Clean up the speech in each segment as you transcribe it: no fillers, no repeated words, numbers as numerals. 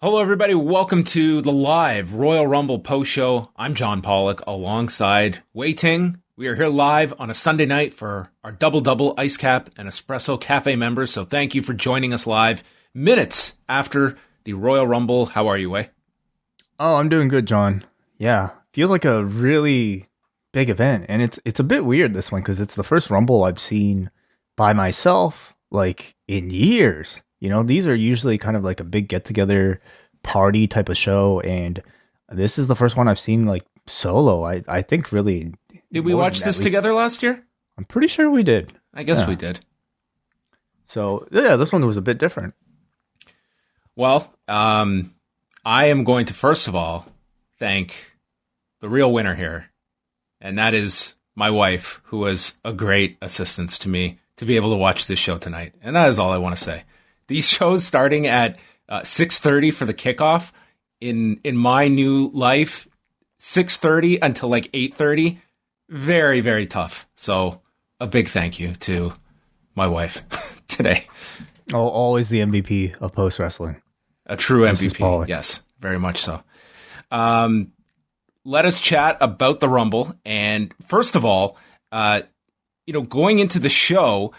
Hello, everybody. Welcome to the live Royal Rumble post show. I'm John Pollock alongside Ting. We are here live on a Sunday night for our double ice cap and espresso cafe members. So thank you for joining us live minutes after the Royal Rumble. How are you, Wei? Oh, I'm doing good, John. Yeah, feels like a really big event, and it's a bit weird this one because it's the first Rumble I've seen by myself like in years. You know, these are usually kind of like a big get-together party type of show, and this is the first one I've seen like solo. I think really. Did we watch this together last year? I'm pretty sure we did. I guess we did. So, yeah, this one was a bit different. Well, I am going to, first of all, thank the real winner here, and that is my wife, who was a great assistance to me to be able to watch this show tonight. And that is all I want to say. These shows starting at 6:30 for the kickoff in my new life, 6:30 until like 8:30, very, very tough. So a big thank you to my wife today. Oh, always the MVP of post wrestling. A true MVP. Yes, very much so. Let us chat about the Rumble. And first of all, going into the show,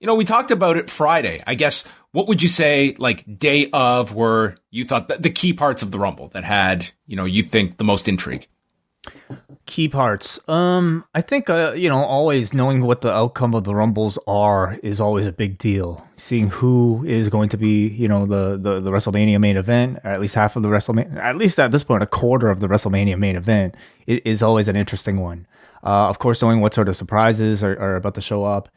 we talked about it Friday. I guess, what would you say, like, day of were you thought the key parts of the Rumble that had, you think the most intrigue? Key parts. I think, always knowing what the outcome of the Rumbles are is always a big deal. Seeing who is going to be, the WrestleMania main event, or at least half of the WrestleMania, at least at this point, a quarter of the WrestleMania main event is always an interesting one. Of course, knowing what sort of surprises are about to show up.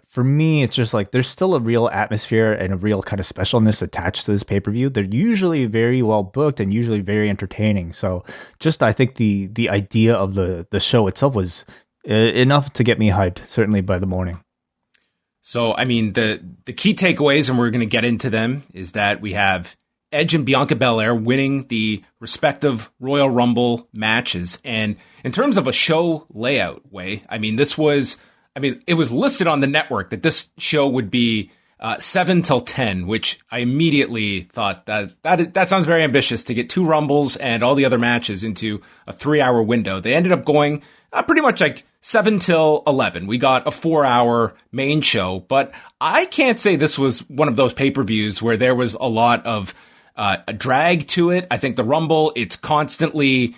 For me, it's just like there's still a real atmosphere and a real kind of specialness attached to this pay-per-view. They're usually very well booked and usually very entertaining. So just I think the idea of the show itself was enough to get me hyped, certainly by the morning. So, I mean, the key takeaways, and we're going to get into them, is that we have Edge and Bianca Belair winning the respective Royal Rumble matches. And in terms of a show layout, it was listed on the network that this show would be 7 till 10, which I immediately thought that sounds very ambitious to get two Rumbles and all the other matches into a 3-hour window. They ended up going pretty much like 7 till 11. We got a 4-hour main show, but I can't say this was one of those pay-per-views where there was a lot of a drag to it. I think the Rumble, it's constantly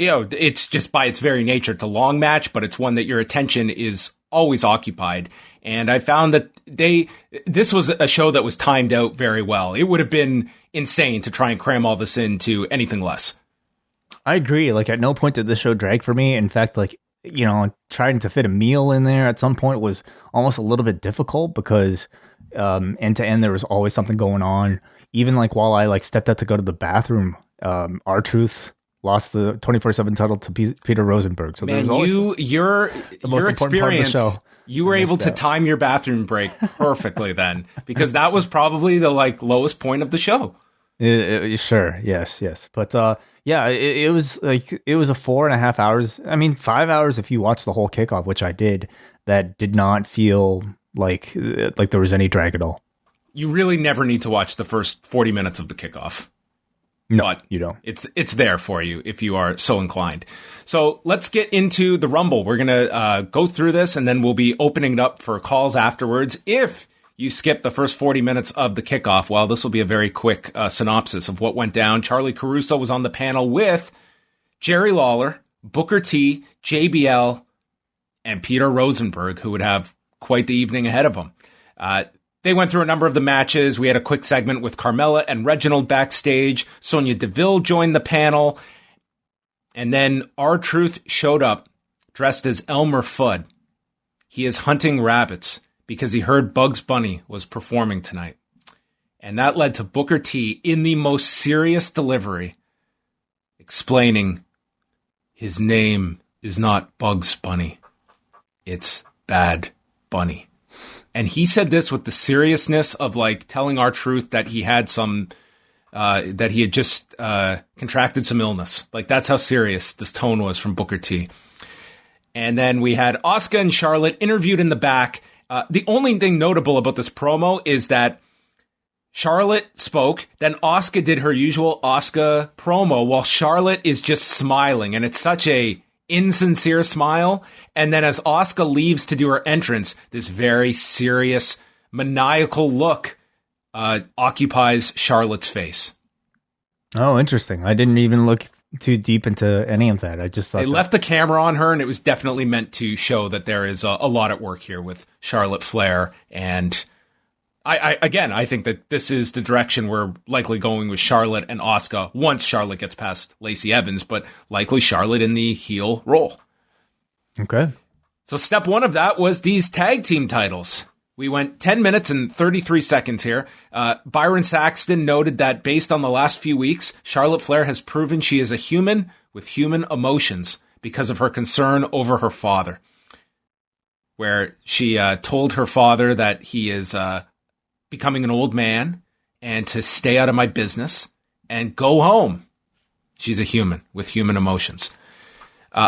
it's just by its very nature, it's a long match, but it's one that your attention is always occupied. And I found that this was a show that was timed out very well. It would have been insane to try and cram all this into anything less. I agree. Like, at no point did this show drag for me. In fact, trying to fit a meal in there at some point was almost a little bit difficult because end to end there was always something going on. Even like while I stepped out to go to the bathroom, R-Truth lost the 24/7 title to Peter Rosenberg. So man, your experience, you were able to time your bathroom break perfectly then, because that was probably the lowest point of the show. Sure, yes, but it was a 4.5 hours. I mean, 5 hours if you watch the whole kickoff, which I did. That did not feel like there was any drag at all. You really never need to watch the first 40 minutes of the kickoff. No, but you don't. It's there for you if you are so inclined. So let's get into the Rumble. We're going to go through this, and then we'll be opening it up for calls afterwards. If you skip the first 40 minutes of the kickoff, well, this will be a very quick synopsis of what went down. Charlie Caruso was on the panel with Jerry Lawler, Booker T, JBL, and Peter Rosenberg, who would have quite the evening ahead of them. They went through a number of the matches. We had a quick segment with Carmella and Reginald backstage. Sonya Deville joined the panel. And then R-Truth showed up dressed as Elmer Fudd. He is hunting rabbits because he heard Bugs Bunny was performing tonight. And that led to Booker T in the most serious delivery explaining his name is not Bugs Bunny. It's Bad Bunny. And he said this with the seriousness of telling R-Truth that he had that he had just contracted some illness. That's how serious this tone was from Booker T. And then we had Asuka and Charlotte interviewed in the back. The only thing notable about this promo is that Charlotte spoke, then Asuka did her usual Asuka promo while Charlotte is just smiling, and it's such a insincere smile. And then as Asuka leaves to do her entrance, this very serious, maniacal look occupies Charlotte's face. Oh, interesting. I didn't even look too deep into any of that. I just thought they left the camera on her, and it was definitely meant to show that there is a lot at work here with Charlotte Flair. And I think that this is the direction we're likely going with Charlotte and Asuka once Charlotte gets past Lacey Evans, but likely Charlotte in the heel role. Okay. So step one of that was these tag team titles. We went 10 minutes and 33 seconds here. Byron Saxton noted that based on the last few weeks, Charlotte Flair has proven she is a human with human emotions because of her concern over her father, where she told her father that he is becoming an old man and to stay out of my business and go home. She's a human with human emotions.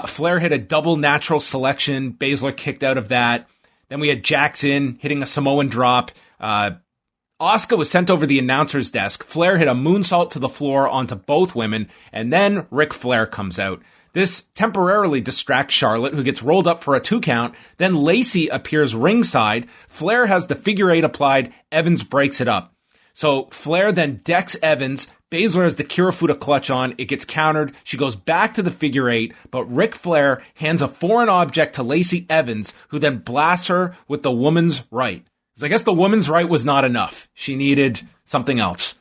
Flair hit a double natural selection. Baszler kicked out of that. Then we had Jackson hitting a Samoan drop. Asuka was sent over the announcer's desk. Flair hit a moonsault to the floor onto both women. And then Ric Flair comes out. This temporarily distracts Charlotte, who gets rolled up for a 2 count. Then Lacey appears ringside. Flair has the figure 8 applied. Evans breaks it up. So Flair then decks Evans. Baszler has the Kirifuda clutch on. It gets countered. She goes back to the figure 8, but Ric Flair hands a foreign object to Lacey Evans, who then blasts her with the woman's right. Because I guess the woman's right was not enough. She needed something else.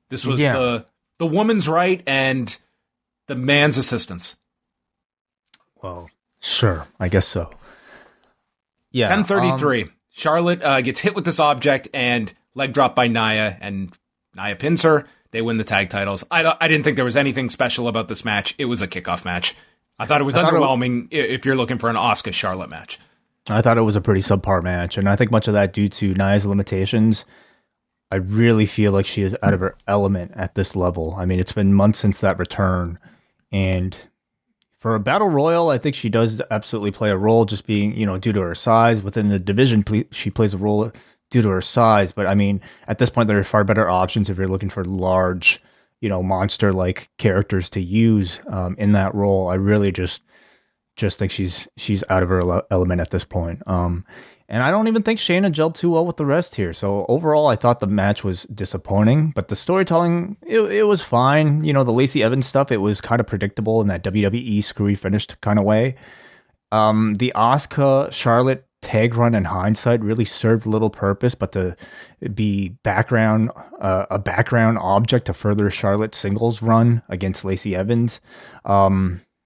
This was the woman's right and the man's assistance. Well, sure. I guess so. Yeah. 10:33. Charlotte gets hit with this object and leg drop by Nia, and Nia pins her. They win the tag titles. I didn't think there was anything special about this match. It was a kickoff match. I thought it was underwhelming if you're looking for an Asuka Charlotte match. I thought it was a pretty subpar match, and I think much of that due to Nia's limitations. I really feel like she is out of her element at this level. I mean, it's been months since that return, and for a battle royal, I think she does absolutely play a role, just being, due to her size. Within the division, she plays a role due to her size. But I mean, at this point, there are far better options if you're looking for large, monster-like characters to use in that role. I really just think she's out of her element at this point. And I don't even think Shayna gelled too well with the rest here. So overall, I thought the match was disappointing, but the storytelling, it was fine. The Lacey Evans stuff, it was kind of predictable in that WWE screwy finished kind of way. The Asuka Charlotte tag run in hindsight really served little purpose, but to be a background object to further Charlotte's singles run against Lacey Evans.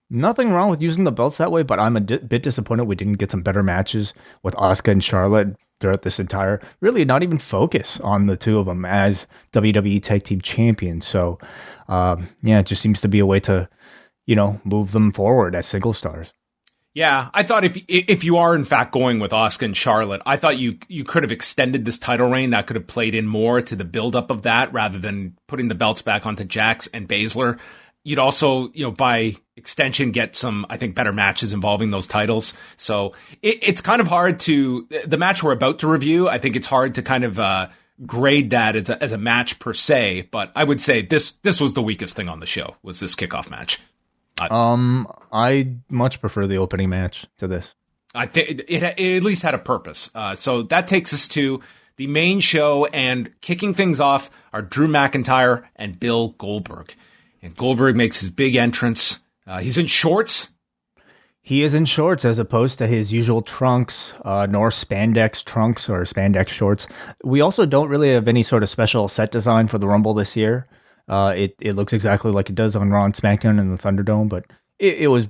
Nothing wrong with using the belts that way, but I'm a bit disappointed we didn't get some better matches with Asuka and Charlotte throughout this entire, really not even focus on the two of them as WWE Tag Team Champions. So, it just seems to be a way to, move them forward as single stars. Yeah, I thought if you are in fact going with Asuka and Charlotte, I thought you could have extended this title reign. That could have played in more to the buildup of that rather than putting the belts back onto Jax and Baszler. You'd also, by extension, get some, I think, better matches involving those titles. So it's kind of hard the match we're about to review, I think it's hard to kind of grade that as a match per se. But I would say this was the weakest thing on the show, was this kickoff match. I much prefer the opening match to this. I think it at least had a purpose. So that takes us to the main show, and kicking things off are Drew McIntyre and Bill Goldberg. And Goldberg makes his big entrance. He's in shorts. He is in shorts as opposed to his usual trunks, nor spandex trunks or spandex shorts. We also don't really have any sort of special set design for the Rumble this year. It looks exactly like it does on Raw and SmackDown in the Thunderdome, but it was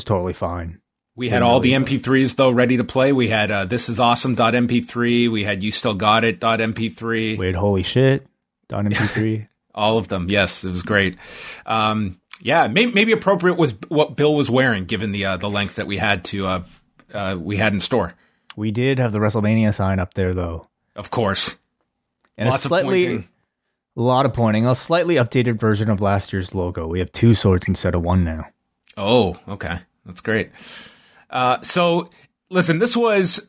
totally fine. We had all the MP3s, though, ready to play. We had thisisawesome.mp3. We had you still got it.mp3. We had holy shit.mp3. All of them. Yes, it was great. Maybe appropriate was what Bill was wearing, given the length that we had in store. We did have the WrestleMania sign up there, though. Of course. And a lot of pointing. A slightly updated version of last year's logo. We have 2 swords instead of 1 now. Oh, okay. That's great. So, listen, this was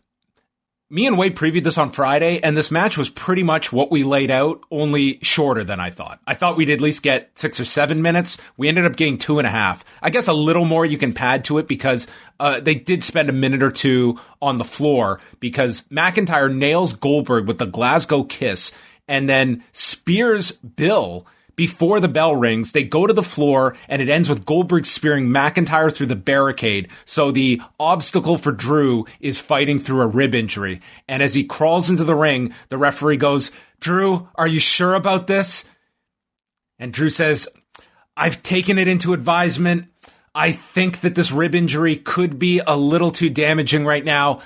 me and Wade previewed this on Friday, and this match was pretty much what we laid out, only shorter than I thought. I thought we'd at least get 6 or 7 minutes. We ended up getting 2.5. I guess a little more you can pad to it because they did spend a minute or two on the floor because McIntyre nails Goldberg with the Glasgow kiss and then spears Bill. Before the bell rings, they go to the floor, and it ends with Goldberg spearing McIntyre through the barricade. So the obstacle for Drew is fighting through a rib injury. And as he crawls into the ring, the referee goes, "Drew, are you sure about this?" And Drew says, "I've taken it into advisement. I think that this rib injury could be a little too damaging right now.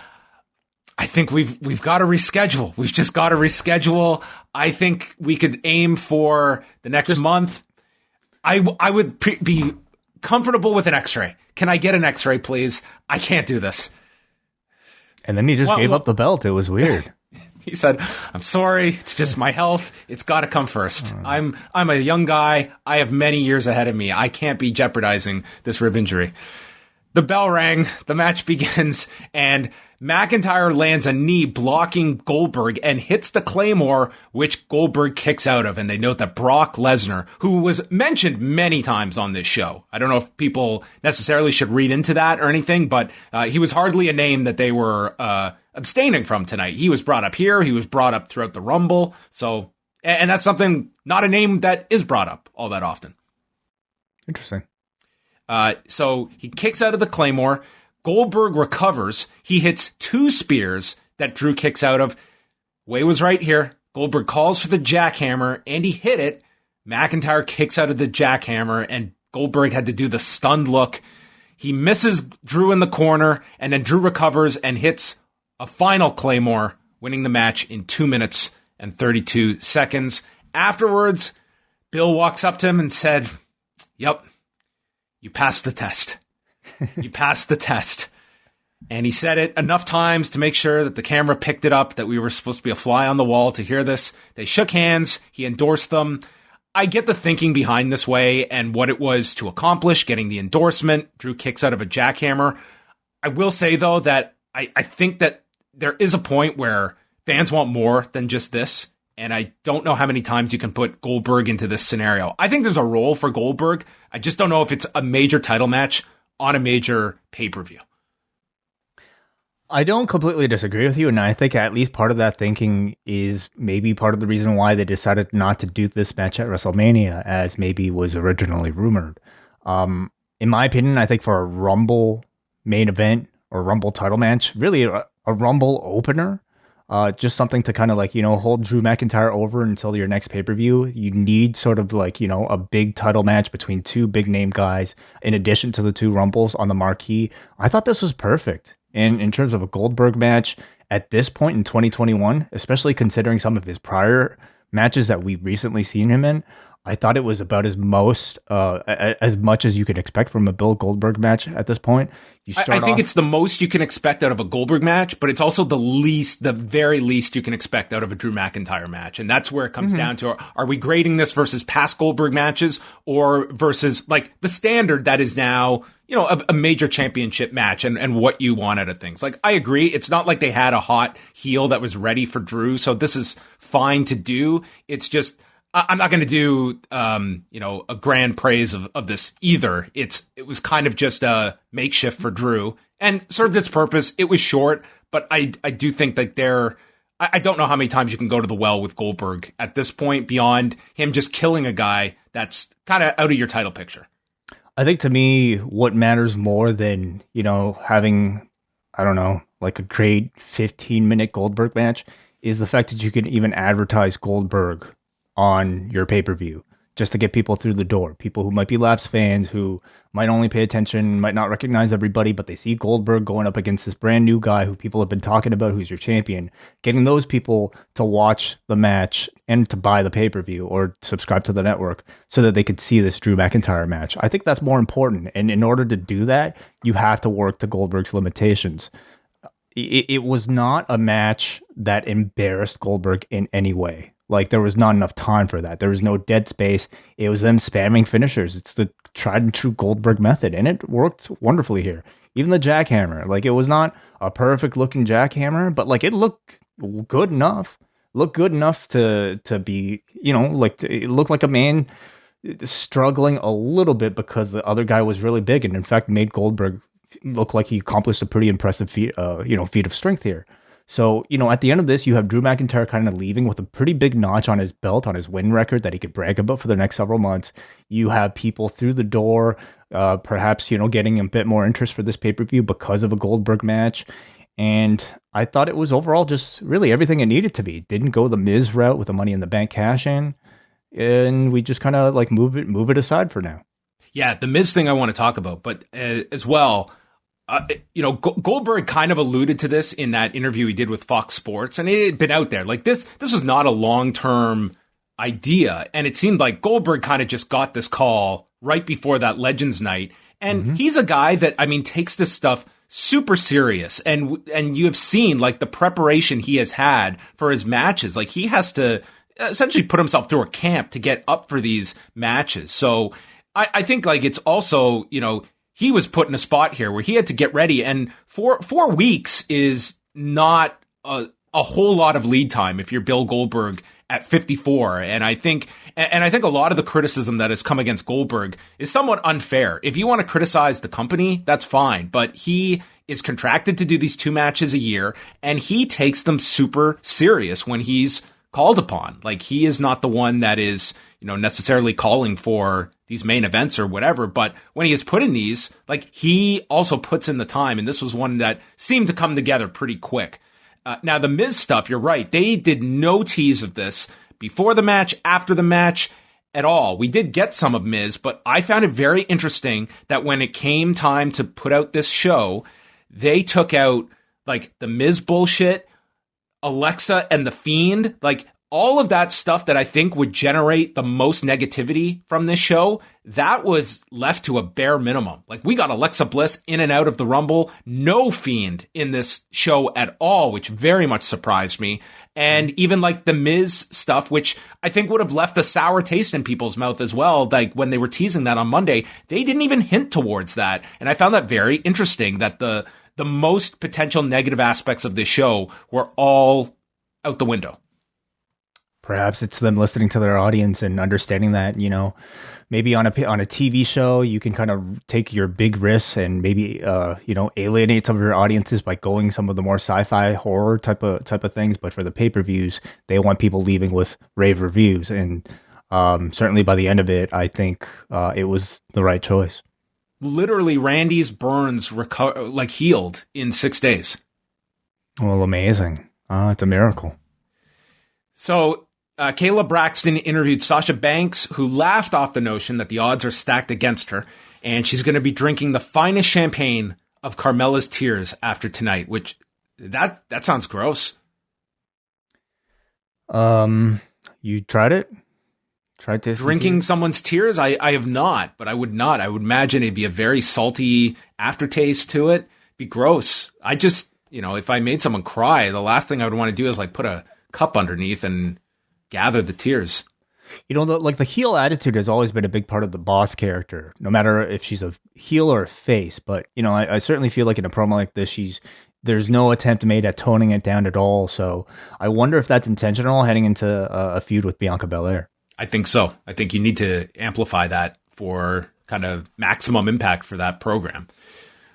I think we've got to reschedule. We've just got to reschedule. I think we could aim for the next month. I would be comfortable with an X-ray. Can I get an X-ray, please? I can't do this." And then he just gave up the belt. It was weird. He said, "I'm sorry. It's just my health. It's got to come first. I'm a young guy. I have many years ahead of me. I can't be jeopardizing this rib injury." The bell rang, the match begins, and McIntyre lands a knee blocking Goldberg and hits the Claymore, which Goldberg kicks out of. And they note that Brock Lesnar, who was mentioned many times on this show, I don't know if people necessarily should read into that or anything, but he was hardly a name that they were abstaining from tonight. He was brought up here. He was brought up throughout the Rumble. So, and that's something, not a name that is brought up all that often. Interesting. So he kicks out of the Claymore. Goldberg recovers. He hits 2 spears that Drew kicks out of. Way was right here. Goldberg calls for the jackhammer, and he hit it. McIntyre kicks out of the jackhammer, and Goldberg had to do the stunned look. He misses Drew in the corner, and then Drew recovers and hits a final Claymore, winning the match in 2 minutes and 32 seconds. Afterwards, Bill walks up to him and said, "Yep, you passed the test. You passed the test." And he said it enough times to make sure that the camera picked it up, that we were supposed to be a fly on the wall to hear this. They shook hands. He endorsed them. I get the thinking behind this way and what it was to accomplish, getting the endorsement. Drew kicks out of a jackhammer. I will say, though, that I think that there is a point where fans want more than just this. And I don't know how many times you can put Goldberg into this scenario. I think there's a role for Goldberg. I just don't know if it's a major title match on a major pay-per-view. I don't completely disagree with you, and I think at least part of that thinking is maybe part of the reason why they decided not to do this match at WrestleMania, as maybe was originally rumored. In my opinion, I think for a Rumble main event or Rumble title match, really a Rumble opener, just something to kind of like, hold Drew McIntyre over until your next pay-per-view. You need sort of like, a big title match between 2 big name guys in addition to the 2 Rumbles on the marquee. I thought this was perfect. And in terms of a Goldberg match at this point in 2021, especially considering some of his prior matches that we've recently seen him in, I thought it was about as much as you could expect from a Bill Goldberg match at this point. I think it's the most you can expect out of a Goldberg match, but it's also the very least you can expect out of a Drew McIntyre match. And that's where it comes down to, are we grading this versus past Goldberg matches or versus like the standard that is now, a major championship match and what you want out of things. Like, I agree. It's not like they had a hot heel that was ready for Drew. So this is fine to do. It's just, I'm not going to do, a grand praise of this either. It was kind of just a makeshift for Drew and served its purpose. It was short, but I do think that I don't know how many times you can go to the well with Goldberg at this point beyond him just killing a guy that's kind of out of your title picture. I think to me, what matters more than, having, I don't know, like a great 15-minute Goldberg match is the fact that you can even advertise Goldberg on your pay-per-view just to get people through the door. People who might be lapsed fans, who might only pay attention, might not recognize everybody, but they see Goldberg going up against this brand new guy who people have been talking about, who's your champion. Getting those people to watch the match and to buy the pay-per-view or subscribe to the network so that they could see this Drew McIntyre match. I think that's more important. And in order to do that, you have to work to Goldberg's limitations. It was not a match that embarrassed Goldberg in any way. Like, there was not enough time for that. There was no dead space. It was them spamming finishers. It's the tried and true Goldberg method, and it worked wonderfully here. Even the jackhammer, like it was not a perfect looking jackhammer, but like it looked good enough. Looked good enough to be, like it looked like a man struggling a little bit because the other guy was really big, and in fact made Goldberg look like he accomplished a pretty impressive feat of strength here. So, at the end of this, you have Drew McIntyre kind of leaving with a pretty big notch on his belt, on his win record that he could brag about for the next several months. You have people through the door, perhaps, getting a bit more interest for this pay-per-view because of a Goldberg match. And I thought it was overall just really everything it needed to be. Didn't go the Miz route with the Money in the Bank cash in. And we just kind of like move it aside for now. Yeah, the Miz thing I want to talk about, but as well, Goldberg kind of alluded to this in that interview he did with Fox Sports, and it had been out there. Like this was not a long-term idea, and it seemed like Goldberg kind of just got this call right before that Legends night, and he's a guy that, takes this stuff super serious, and you have seen like the preparation he has had for his matches. Like he has to essentially put himself through a camp to get up for these matches. So I think like it's also, he was put in a spot here where he had to get ready, and 4 weeks is not a whole lot of lead time if you're Bill Goldberg at 54. And I think a lot of the criticism that has come against Goldberg is somewhat unfair. If you want to criticize the company, that's fine, but he is contracted to do these 2 matches a year, and he takes them super serious when he's called upon. Like he is not the one that is, necessarily calling for these main events or whatever, but when he is put in these, like he also puts in the time, and this was one that seemed to come together pretty quick. Now the Miz stuff, you're right. They did no tease of this before the match, after the match at all. We did get some of Miz, but I found it very interesting that when it came time to put out this show, they took out like the Miz bullshit, Alexa and The Fiend, like all of that stuff that I think would generate the most negativity from this show, that was left to a bare minimum. Like we got Alexa Bliss in and out of the Rumble, no Fiend in this show at all, which very much surprised me. And even like the Miz stuff, which I think would have left a sour taste in people's mouth as well. Like when they were teasing that on Monday, they didn't even hint towards that. And I found that very interesting that the most potential negative aspects of this show were all out the window. Perhaps it's them listening to their audience and understanding that, maybe on a TV show, you can kind of take your big risks and maybe, alienate some of your audiences by going some of the more sci-fi horror type of things. But for the pay-per-views, they want people leaving with rave reviews. And certainly by the end of it, I think it was the right choice. Literally, Randy's burns healed in 6 days. Well, amazing. It's a miracle. So Kayla Braxton interviewed Sasha Banks, who laughed off the notion that the odds are stacked against her, and she's going to be drinking the finest champagne of Carmella's tears after tonight, which that sounds gross. You tried it? Tried to drinking someone's tears? I have not, but I would not. I would imagine it'd be a very salty aftertaste to it. Be gross. I just, if I made someone cry, the last thing I would want to do is like put a cup underneath and gather the tears. The heel attitude has always been a big part of the boss character, no matter if she's a heel or a face. But, I certainly feel like in a promo like this, there's no attempt made at toning it down at all. So I wonder if that's intentional heading into a feud with Bianca Belair. I think so. I think you need to amplify that for kind of maximum impact for that program.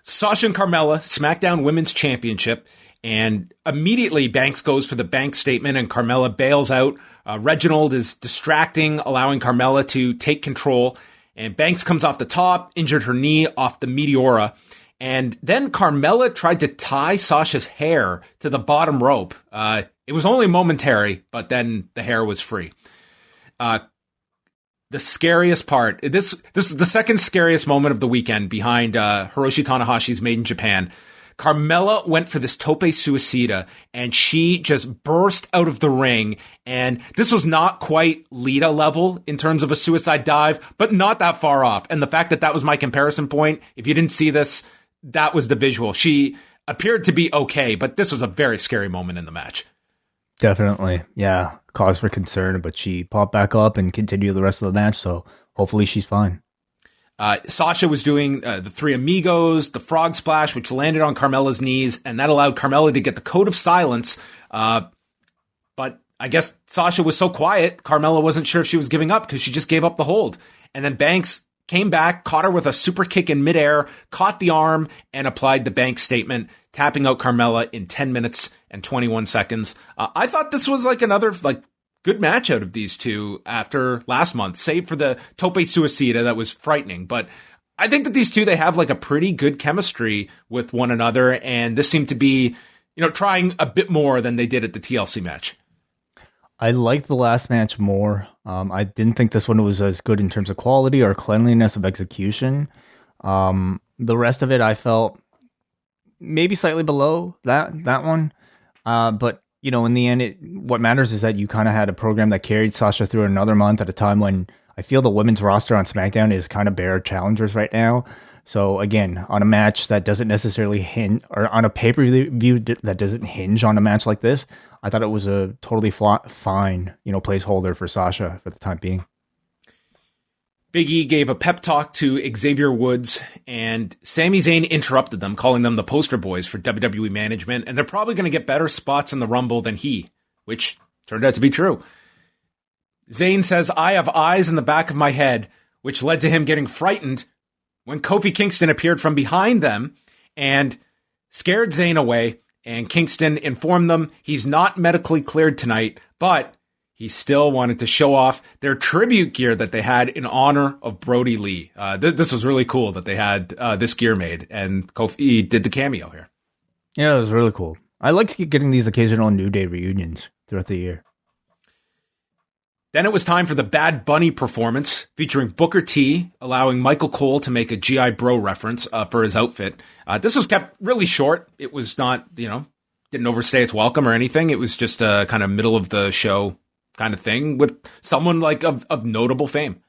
Sasha and Carmella, SmackDown Women's Championship. And immediately Banks goes for the bank statement and Carmella bails out. Reginald is distracting, allowing Carmella to take control. And Banks comes off the top, injured her knee off the Meteora. And then Carmella tried to tie Sasha's hair to the bottom rope. It was only momentary, but then the hair was free. The scariest part, this is the second scariest moment of the weekend behind Hiroshi Tanahashi's Made in Japan. Carmella went for this tope suicida, and she just burst out of the ring. And this was not quite Lita level in terms of a suicide dive, but not that far off. And the fact that was my comparison point, if you didn't see this, that was the visual. She appeared to be okay, but this was a very scary moment in the match. Definitely. Yeah. Cause for concern, but she popped back up and continued the rest of the match. So hopefully she's fine. Sasha was doing the Three Amigos, the Frog Splash, which landed on Carmella's knees, and that allowed Carmella to get the Code of Silence. But I guess Sasha was so quiet, Carmella wasn't sure if she was giving up because she just gave up the hold. And then Banks came back, caught her with a super kick in midair, caught the arm, and applied the Banks statement, tapping out Carmella in 10 minutes and 21 seconds. I thought this was like another good match out of these two after last month, save for the Tope Suicida that was frightening. But I think that these two, they have like a pretty good chemistry with one another, and this seemed to be, trying a bit more than they did at the TLC match. I liked the last match more. I didn't think this one was as good in terms of quality or cleanliness of execution. The rest of it, I felt maybe slightly below that one. But in the end, what matters is that you kind of had a program that carried Sasha through another month at a time when I feel the women's roster on SmackDown is kind of bare challengers right now. So again, on a match that doesn't necessarily hinge, or on a pay-per-view that doesn't hinge on a match like this, I thought it was a totally fine, placeholder for Sasha for the time being. Big E gave a pep talk to Xavier Woods, and Sami Zayn interrupted them, calling them the poster boys for WWE management, and they're probably going to get better spots in the Rumble than he, which turned out to be true. Zayn says, "I have eyes in the back of my head," which led to him getting frightened when Kofi Kingston appeared from behind them and scared Zayn away, and Kingston informed them he's not medically cleared tonight, but he still wanted to show off their tribute gear that they had in honor of Brody Lee. This was really cool that they had this gear made, and Kofi did the cameo here. Yeah, it was really cool. I like getting these occasional New Day reunions throughout the year. Then it was time for the Bad Bunny performance, featuring Booker T, allowing Michael Cole to make a G.I. Bro reference for his outfit. This was kept really short. It was not, didn't overstay its welcome or anything. It was just a kind of middle of the show kind of thing with someone like of notable fame.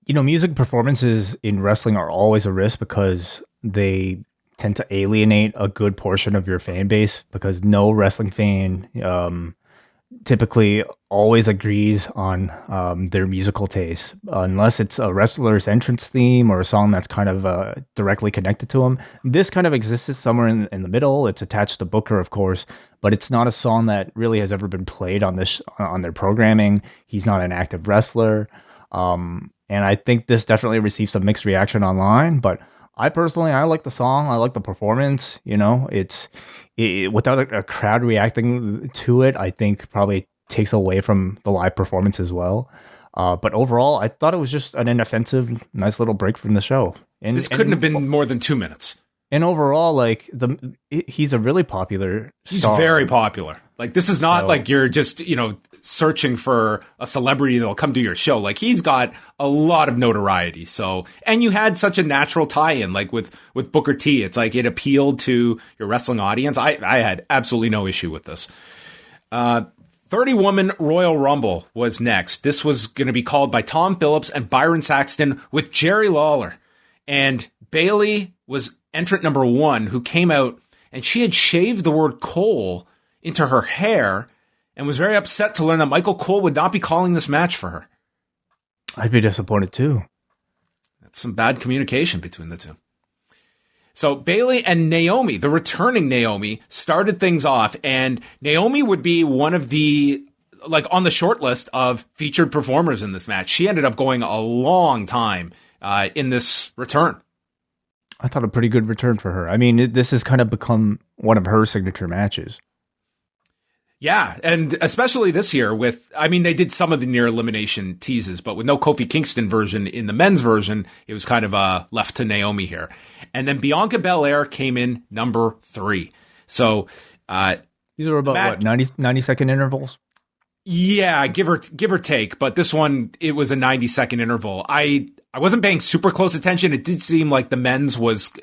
Music performances in wrestling are always a risk because they tend to alienate a good portion of your fan base, because no wrestling fan typically always agrees on their musical taste, unless it's a wrestler's entrance theme or a song that's kind of directly connected to them. This kind of exists somewhere in the middle. It's attached to Booker, of course, but it's not a song that really has ever been played on their programming. He's not an active wrestler, and I think this definitely received some mixed reaction online. But I like the song. I like the performance. Without a crowd reacting to it, I think probably takes away from the live performance as well. But overall, I thought it was just an inoffensive, nice little break from the show. And this couldn't have been more than 2 minutes. And overall, he's a really popular star. He's very popular. This is not like you're just, searching for a celebrity that'll come to your show. He's got a lot of notoriety. So, and you had such a natural tie-in, with Booker T. It's it appealed to your wrestling audience. I had absolutely no issue with this. 30-woman Royal Rumble was next. This was going to be called by Tom Phillips and Byron Saxton with Jerry Lawler. And Bayley was entrant number 1, who came out, and she had shaved the word Cole into her hair and was very upset to learn that Michael Cole would not be calling this match for her. I'd be disappointed too. That's some bad communication between the two. So Bayley and Naomi, the returning Naomi, started things off, and Naomi would be one of the, on the short list of featured performers in this match. She ended up going a long time in this return. I thought a pretty good return for her. I mean, this has kind of become one of her signature matches. Yeah, and especially this year they did some of the near elimination teases, but with no Kofi Kingston version in the men's version, it was kind of left to Naomi here. And then Bianca Belair came in number 3. So these are about 90-second intervals? Yeah, give or take, but this one, it was a 90-second interval. I wasn't paying super close attention. It did seem like the men's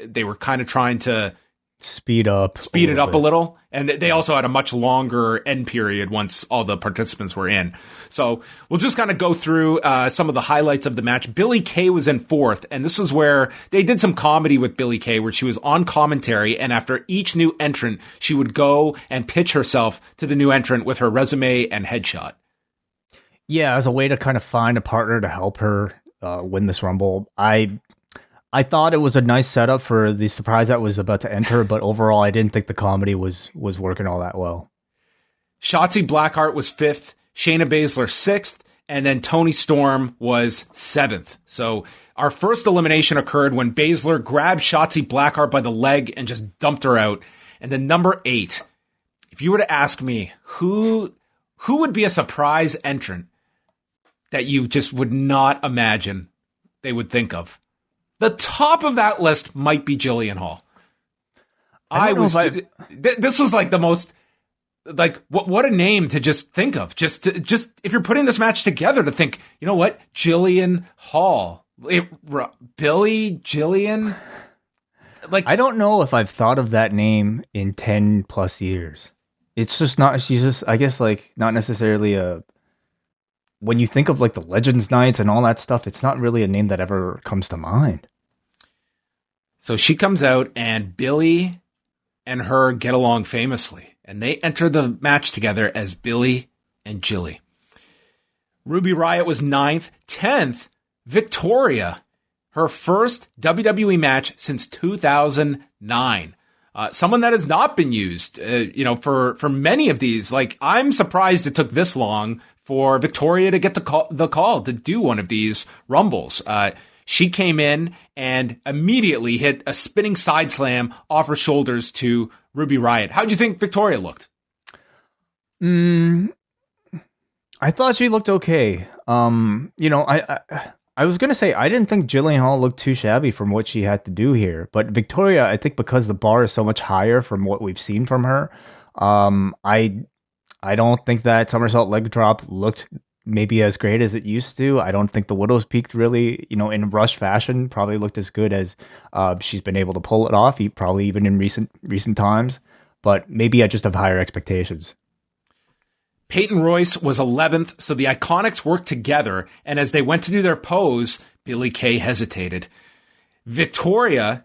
they were kind of trying to speed it up a little. And they also had a much longer end period once all the participants were in. So we'll just kind of go through some of the highlights of the match. Billie Kay was in 4th, and this is where they did some comedy with Billie Kay, where she was on commentary, and after each new entrant, she would go and pitch herself to the new entrant with her resume and headshot. Yeah, as a way to kind of find a partner to help her win this Rumble. I thought it was a nice setup for the surprise that was about to enter, but overall, I didn't think the comedy was working all that well. Shotzi Blackheart was 5th, Shayna Baszler 6th, and then Toni Storm was 7th. So our first elimination occurred when Baszler grabbed Shotzi Blackheart by the leg and just dumped her out. And then number 8, if you were to ask me who would be a surprise entrant that you just would not imagine they would think of, the top of that list might be Jillian Hall. This was like the most, like, what a name to just think of. Just if you're putting this match together, to think, you know what, Jillian Hall, Jillian. Like, I don't know if I've thought of that name in 10 plus years. It's just not. She's just, I guess, like, not necessarily a. When you think of like the Legends Nights and all that stuff, it's not really a name that ever comes to mind. So she comes out, and Billy and her get along famously, and they enter the match together as Billy and Jilly. Ruby Riott was 9th. 10th, Victoria, her first WWE match since 2009. Someone that has not been used, for many of these. Like, I'm surprised it took this long for Victoria to get the call to do one of these Rumbles. She came in and immediately hit a spinning side slam off her shoulders to Ruby Riott. How'd you think Victoria looked? I thought she looked okay. I was going to say, I didn't think Jillian Hall looked too shabby from what she had to do here. But Victoria, I think because the bar is so much higher from what we've seen from her, I don't think that somersault leg drop looked maybe as great as it used to. I don't think the Widow's Peak really, in rush fashion, probably looked as good as she's been able to pull it off, probably even in recent times. But maybe I just have higher expectations. Peyton Royce was 11th, so the Iconics worked together, and as they went to do their pose, Billie Kay hesitated. Victoria,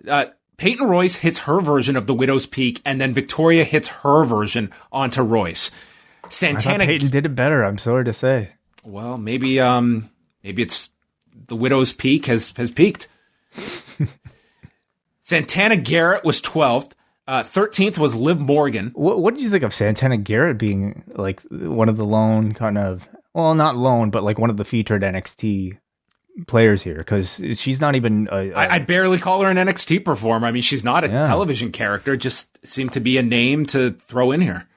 Peyton Royce hits her version of the Widow's Peak, and then Victoria hits her version onto Royce. Santana, I thought Peyton did it better, I'm sorry to say. Well, maybe it's the Widow's Peak has peaked. Santana Garrett was 12th. 13th was Liv Morgan. What did you think of Santana Garrett being like one of the lone kind of, well, not lone, but like one of the featured NXT players here? Because she's not even I'd barely call her an NXT performer. I mean, she's not a television character, just seemed to be a name to throw in here.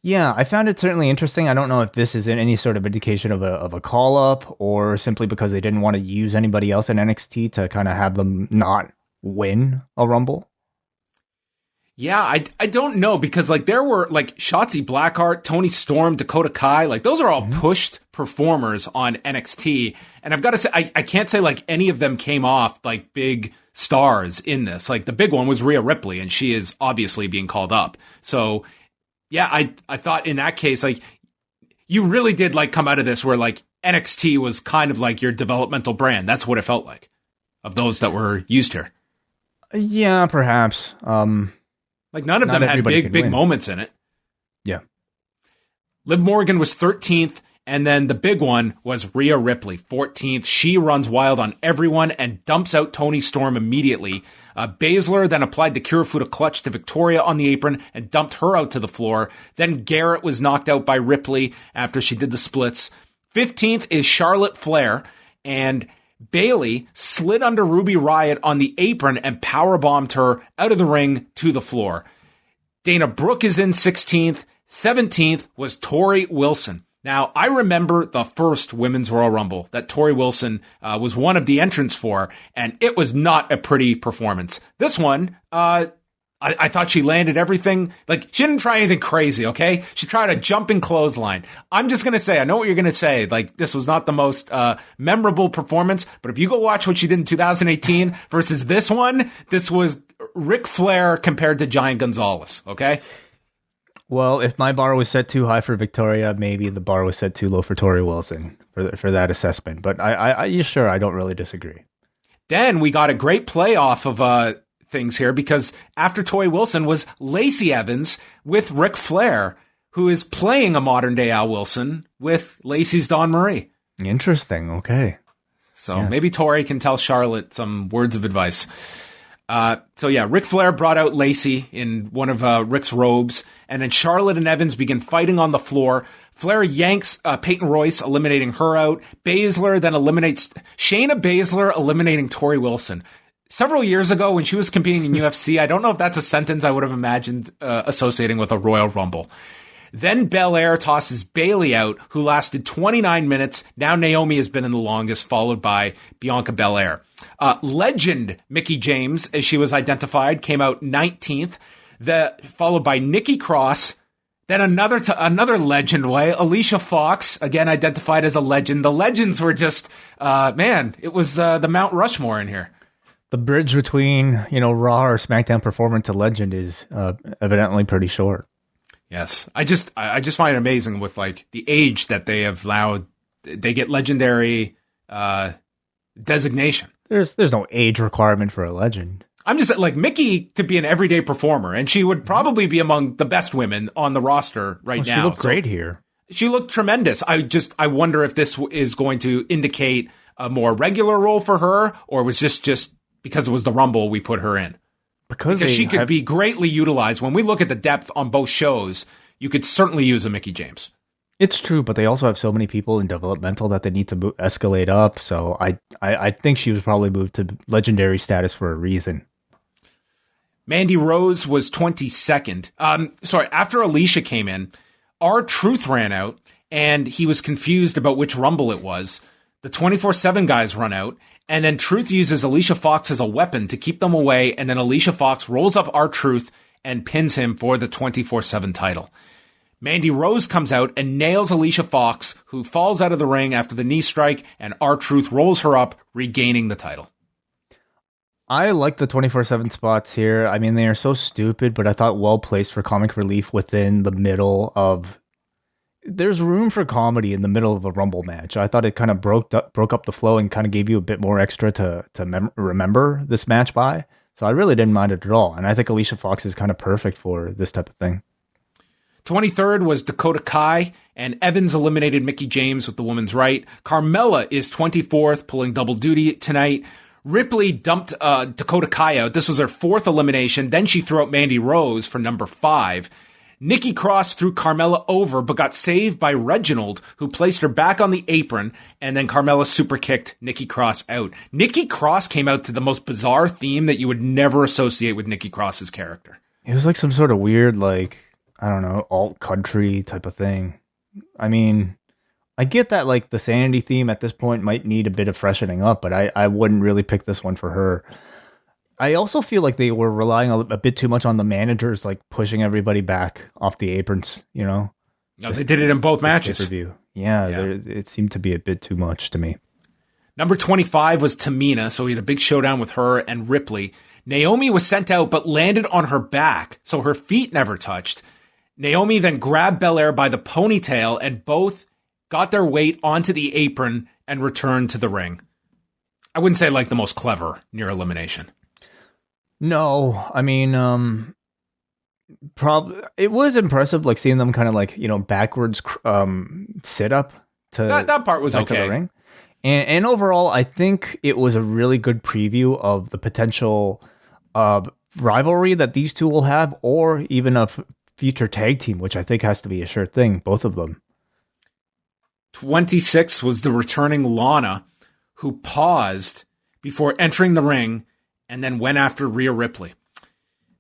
Yeah, I found it certainly interesting. I don't know if this is any sort of indication of a call up, or simply because they didn't want to use anybody else in NXT to kind of have them not win a Rumble. Yeah, I don't know, because like there were like Shotzi Blackheart, Toni Storm, Dakota Kai, like those are all pushed performers on NXT. And I've got to say, I can't say like any of them came off like big stars in this. Like the big one was Rhea Ripley, and she is obviously being called up. So yeah, I thought in that case, like you really did like come out of this where like NXT was kind of like your developmental brand. That's what it felt like of those that were used here. Yeah, perhaps. Like none of them had big moments in it. Yeah. Liv Morgan was 13th, and then the big one was Rhea Ripley, 14th. She runs wild on everyone and dumps out Toni Storm immediately. Baszler then applied the Kirifuda clutch to Victoria on the apron and dumped her out to the floor. Then Garrett was knocked out by Ripley after she did the splits. 15th is Charlotte Flair, and Bayley slid under Ruby Riott on the apron and powerbombed her out of the ring to the floor. Dana Brooke is in 16th. 17th was Tori Wilson. Now, I remember the first Women's Royal Rumble that Tori Wilson was one of the entrants for, and it was not a pretty performance. This one, I thought she landed everything. Like, she didn't try anything crazy, okay? She tried a jumping clothesline. I'm just going to say, I know what you're going to say. Like, this was not the most memorable performance, but if you go watch what she did in 2018 versus this one, this was Ric Flair compared to Giant Gonzalez, okay? Well, if my bar was set too high for Victoria, maybe the bar was set too low for Tori Wilson for that assessment. But I sure, I don't really disagree. Then we got a great playoff of things here, because after Tori Wilson was Lacey Evans with Ric Flair, who is playing a modern day Al Wilson with Lacey's Dawn Marie. Interesting. Okay. So Yes. maybe Tori can tell Charlotte some words of advice. Ric Flair brought out Lacey in one of Ric's robes, and then Charlotte and Evans begin fighting on the floor. Flair yanks Peyton Royce, eliminating her out. Baszler then eliminates Shayna Baszler, eliminating Tori Wilson. Several years ago, when she was competing in UFC, I don't know if that's a sentence I would have imagined associating with a Royal Rumble. Then Belair tosses Bayley out, who lasted 29 minutes. Now Naomi has been in the longest, followed by Bianca Belair. Legend Mickie James, as she was identified, came out 19th, followed by Nikki Cross. Then another legend way, Alicia Fox, again identified as a legend. The legends were just, it was the Mount Rushmore in here. The bridge between, Raw or SmackDown performer to legend is evidently pretty short. Yes. I just find it amazing with like the age that they have allowed. They get legendary designation. There's no age requirement for a legend. I'm just like, Mickie could be an everyday performer, and she would probably be among the best women on the roster now. She looked great here. She looked tremendous. I wonder if this is going to indicate a more regular role for her, or was this just because it was the Rumble we put her in? Because she could be greatly utilized. When we look at the depth on both shows, you could certainly use a Mickie James. It's true, but they also have so many people in developmental that they need to escalate up. So I think she was probably moved to legendary status for a reason. Mandy Rose was 22nd. After Alicia came in, R-Truth ran out, and he was confused about which Rumble it was. The 24/7 guys run out, and then Truth uses Alicia Fox as a weapon to keep them away, and then Alicia Fox rolls up R-Truth and pins him for the 24/7 title. Mandy Rose comes out and nails Alicia Fox, who falls out of the ring after the knee strike, and R-Truth rolls her up, regaining the title. I like the 24/7 spots here. I mean, they are so stupid, but I thought well placed for comic relief within the middle of... There's room for comedy in the middle of a Rumble match. I thought it kind of broke up the flow and kind of gave you a bit more extra to remember this match by. So I really didn't mind it at all. And I think Alicia Fox is kind of perfect for this type of thing. 23rd was Dakota Kai, and Evans eliminated Mickie James with the women's right. Carmella is 24th, pulling double duty tonight. Ripley dumped Dakota Kai out. This was her fourth elimination. Then she threw out Mandy Rose for number 5. Nikki Cross threw Carmella over, but got saved by Reginald, who placed her back on the apron, and then Carmella super kicked Nikki Cross out. Nikki Cross came out to the most bizarre theme that you would never associate with Nikki Cross's character. It was like some sort of weird, like, I don't know, alt country type of thing. I mean, I get that like the Sanity theme at this point might need a bit of freshening up, but I wouldn't really pick this one for her. I also feel like they were relying a bit too much on the managers, like pushing everybody back off the aprons, No, they did it in both matches. Yeah. It seemed to be a bit too much to me. Number 25 was Tamina, so we had a big showdown with her and Ripley. Naomi was sent out, but landed on her back, so her feet never touched. Naomi then grabbed Belair by the ponytail, and both got their weight onto the apron and returned to the ring. I wouldn't say like the most clever near elimination. No, I mean, it was impressive, like seeing them kind of like, backwards sit up to that part was okay. To the ring. And overall, I think it was a really good preview of the potential rivalry that these two will have, or even a future tag team, which I think has to be a sure thing, both of them. 26 was the returning Lana, who paused before entering the ring and then went after Rhea Ripley.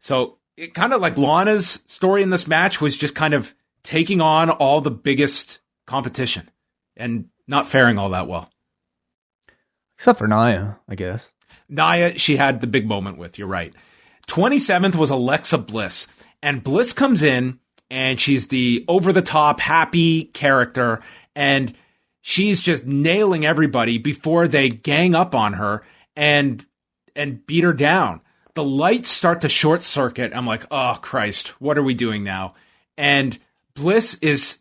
So it kind of like Lana's story in this match was just kind of taking on all the biggest competition and not faring all that well. Except for Nia, I guess. Nia, she had the big moment with, you're right. 27th was Alexa Bliss. And Bliss comes in, and she's the over-the-top, happy character, and she's just nailing everybody before they gang up on her and beat her down. The lights start to short circuit. I'm like, oh, Christ, what are we doing now? And Bliss is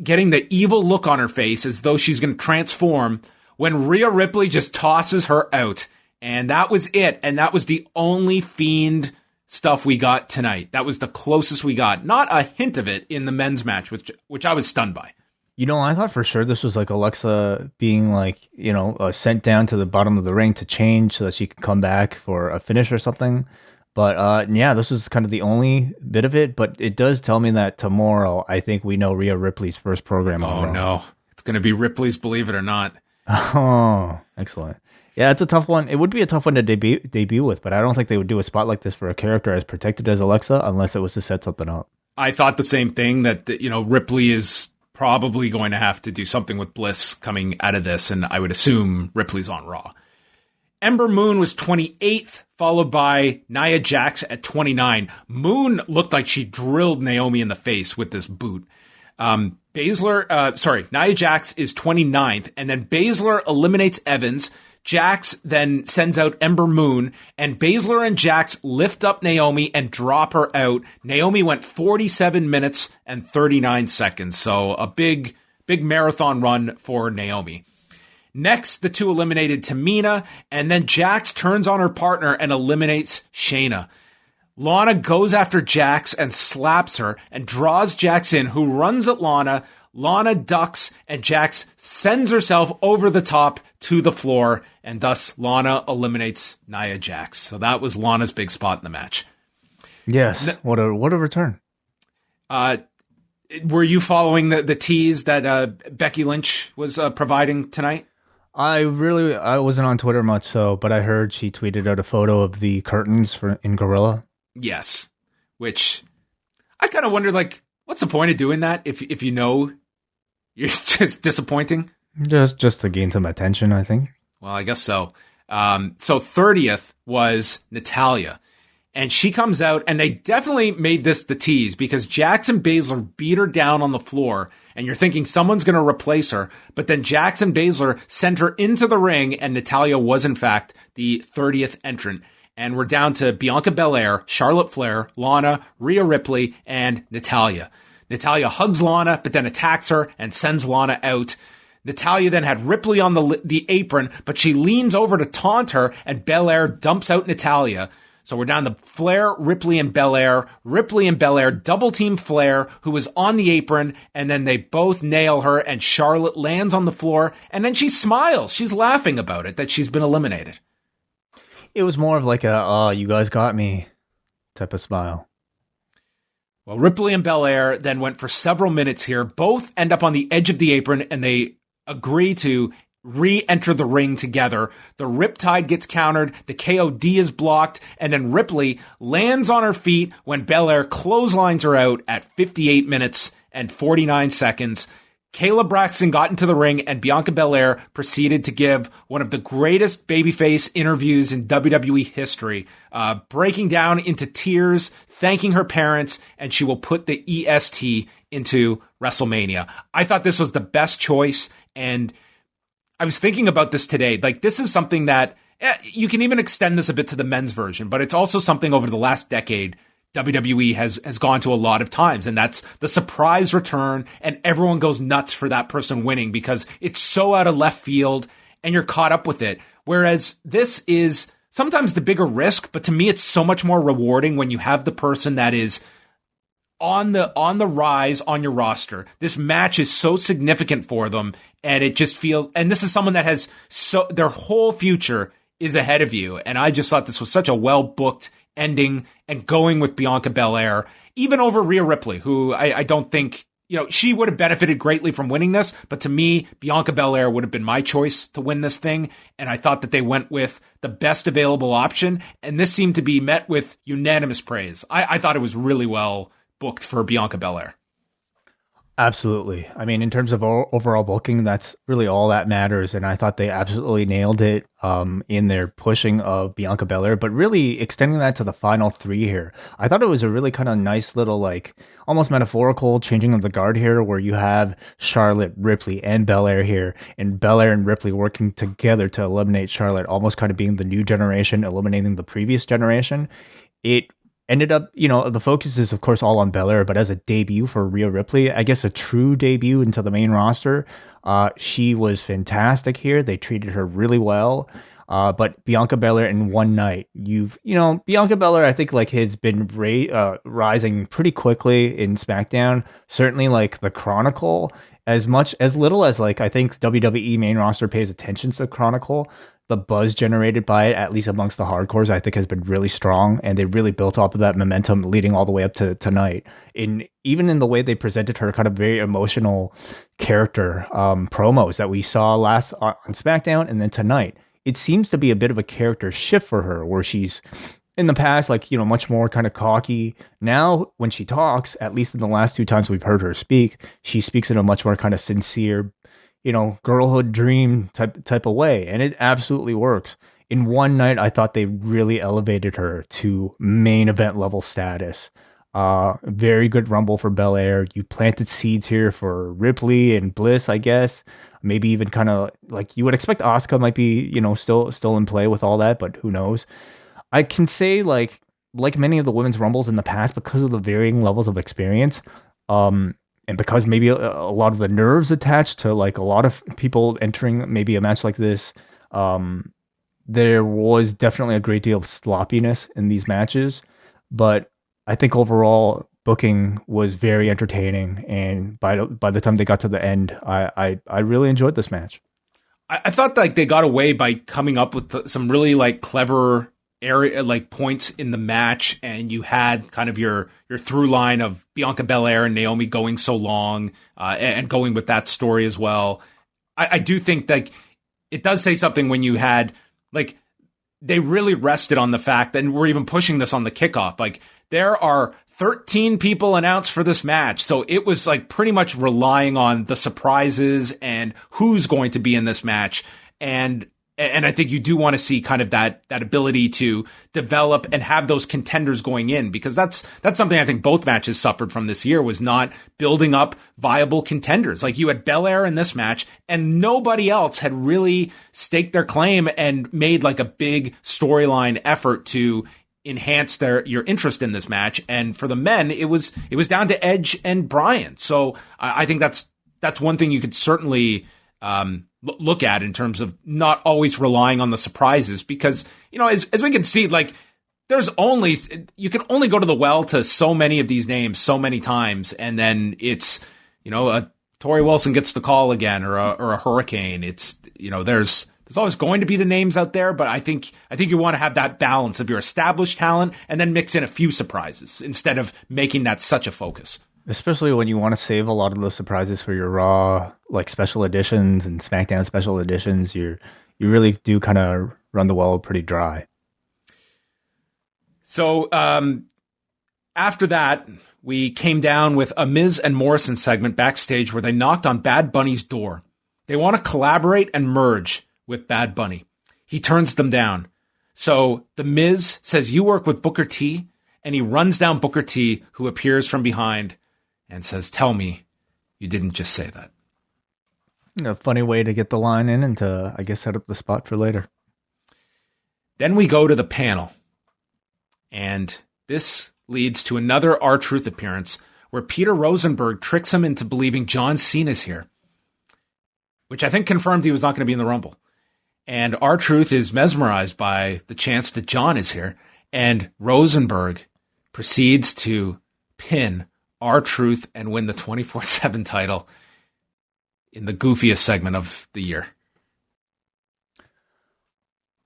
getting the evil look on her face as though she's going to transform when Rhea Ripley just tosses her out. And that was it. And that was the only Fiend stuff we got tonight. That was the closest we got. Not a hint of it in the men's match, which I was stunned by. I thought for sure this was like Alexa being like, sent down to the bottom of the ring to change so that she could come back for a finish or something. But yeah, this is kind of the only bit of it. But it does tell me that tomorrow, I think we know Rhea Ripley's first program on Oh, Raw. no. It's going to be Ripley's Believe It or Not. Oh, excellent. Yeah, it's a tough one. It would be a tough one to debut with, but I don't think they would do a spot like this for a character as protected as Alexa unless it was to set something up. I thought the same thing that, Ripley is probably going to have to do something with Bliss coming out of this, and I would assume Ripley's on Raw. Ember Moon was 28th, followed by Nia Jax at 29. Moon looked like she drilled Naomi in the face with this boot. Nia Jax is 29th, and then Baszler eliminates Evans. Jax then sends out Ember Moon, and Baszler and Jax lift up Naomi and drop her out. Naomi went 47 minutes and 39 seconds, so a big marathon run for Naomi. Next, the two eliminated Tamina, and then Jax turns on her partner and eliminates Shayna. Lana goes after Jax and slaps her and draws Jax in, who runs at Lana. Lana ducks, and Jax sends herself over the top to the floor, and thus Lana eliminates Nia Jax. So that was Lana's big spot in the match. Yes, what a return. Were you following the tease that Becky Lynch was providing tonight? I wasn't on Twitter much, but I heard she tweeted out a photo of the curtains in Gorilla. Yes, which I kind of wondered, like, what's the point of doing that if you know you're just disappointing? Just to gain some attention, I think. Well, I guess so. So 30th was Natalya. And she comes out, and they definitely made this the tease because Jax and Baszler beat her down on the floor, and you're thinking someone's going to replace her. But then Jax and Baszler sent her into the ring, and Natalya was, in fact, the 30th entrant. And we're down to Bianca Belair, Charlotte Flair, Lana, Rhea Ripley, and Natalya. Natalya hugs Lana, but then attacks her and sends Lana out. Natalya then had Ripley on the apron, but she leans over to taunt her, and Belair dumps out Natalya. So we're down to Flair, Ripley, and Belair. Ripley and Belair double-team Flair, who was on the apron, and then they both nail her, and Charlotte lands on the floor, and then she smiles. She's laughing about it, that she's been eliminated. It was more of like a, oh, you guys got me type of smile. Well, Ripley and Belair then went for several minutes here. Both end up on the edge of the apron, and they agree to re-enter the ring together. The Riptide gets countered, the KOD is blocked, and then Ripley lands on her feet when Belair clotheslines her out at 58 minutes and 49 seconds. Kayla Braxton got into the ring, and Bianca Belair proceeded to give one of the greatest babyface interviews in WWE history, breaking down into tears, thanking her parents, and she will put the EST into WrestleMania. I thought this was the best choice, and I was thinking about this today. Like, this is something that you can even extend this a bit to the men's version, but it's also something over the last decade WWE has gone to a lot of times, and that's the surprise return, and everyone goes nuts for that person winning because it's so out of left field and you're caught up with it. Whereas this is sometimes the bigger risk, but to me it's so much more rewarding when you have the person that is on the rise on your roster. This match is so significant for them, and it just feels, and this is someone that has their whole future is ahead of you. And I just thought this was such a well-booked ending, and going with Bianca Belair, even over Rhea Ripley, who I don't think, she would have benefited greatly from winning this, but to me, Bianca Belair would have been my choice to win this thing, and I thought that they went with the best available option, and this seemed to be met with unanimous praise. I thought it was really well booked for Bianca Belair. Absolutely. I mean, in terms of overall booking, that's really all that matters. And I thought they absolutely nailed it in their pushing of Bianca Belair, but really extending that to the final three here. I thought it was a really kind of nice little, like, almost metaphorical changing of the guard here, where you have Charlotte, Ripley, and Belair here, and Belair and Ripley working together to eliminate Charlotte, almost kind of being the new generation, eliminating the previous generation. It ended up, the focus is of course all on Belair, but as a debut for Rhea Ripley, I guess a true debut into the main roster, she was fantastic here. They treated her really well. But Bianca Belair in one night, Bianca Belair, I think like has been rising pretty quickly in SmackDown. Certainly like the Chronicle, as little as like I think WWE main roster pays attention to Chronicle. The buzz generated by it, at least amongst the hardcores, I think has been really strong, and they really built off of that momentum leading all the way up to tonight. Even in the way they presented her kind of very emotional character promos that we saw last on SmackDown, and then tonight, it seems to be a bit of a character shift for her, where she's in the past, like, much more kind of cocky. Now, when she talks, at least in the last two times we've heard her speak, she speaks in a much more kind of sincere, girlhood dream type of way. And it absolutely works. In one night, I thought they really elevated her to main event level status. Very good Rumble for Belair. You planted seeds here for Ripley and Bliss, I guess. Maybe even kind of like you would expect Asuka might be, still in play with all that, but who knows? I can say like many of the women's Rumbles in the past, because of the varying levels of experience, and because maybe a lot of the nerves attached to like a lot of people entering maybe a match like this, there was definitely a great deal of sloppiness in these matches. But I think overall booking was very entertaining, and by the time they got to the end, I really enjoyed this match. I thought like they got away by coming up with some really like clever area like points in the match, and you had kind of your through line of Bianca Belair and Naomi going so long, and going with that story as well. I do think like it does say something when you had like they really rested on the fact, and we're even pushing this on the kickoff, like there are 13 people announced for this match. So it was like pretty much relying on the surprises and who's going to be in this match. And I think you do want to see kind of that ability to develop and have those contenders going in, because that's something I think both matches suffered from this year, was not building up viable contenders. Like you had Belair in this match and nobody else had really staked their claim and made like a big storyline effort to enhance your interest in this match. And for the men, it was down to Edge and Bryan. So I think that's one thing you could certainly look at in terms of not always relying on the surprises, because, as we can see, like you can only go to the well to so many of these names so many times. And then it's, a Tori Wilson gets the call again, or a Hurricane. It's, there's always going to be the names out there, but I think you want to have that balance of your established talent and then mix in a few surprises instead of making that such a focus. Especially when you want to save a lot of the surprises for your Raw, like special editions and SmackDown special editions, you really do kind of run the well pretty dry. So after that, we came down with a Miz and Morrison segment backstage where they knocked on Bad Bunny's door. They want to collaborate and merge with Bad Bunny. He turns them down. So the Miz says, "You work with Booker T," and he runs down Booker T, who appears from behind and says, "Tell me you didn't just say that." A funny way to get the line in and to, I guess, set up the spot for later. Then we go to the panel. And this leads to another R-Truth appearance where Peter Rosenberg tricks him into believing John Cena's here, which I think confirmed he was not going to be in the Rumble. And R-Truth is mesmerized by the chance that John is here. And Rosenberg proceeds to pin R-Truth and win the 24/7 title in the goofiest segment of the year.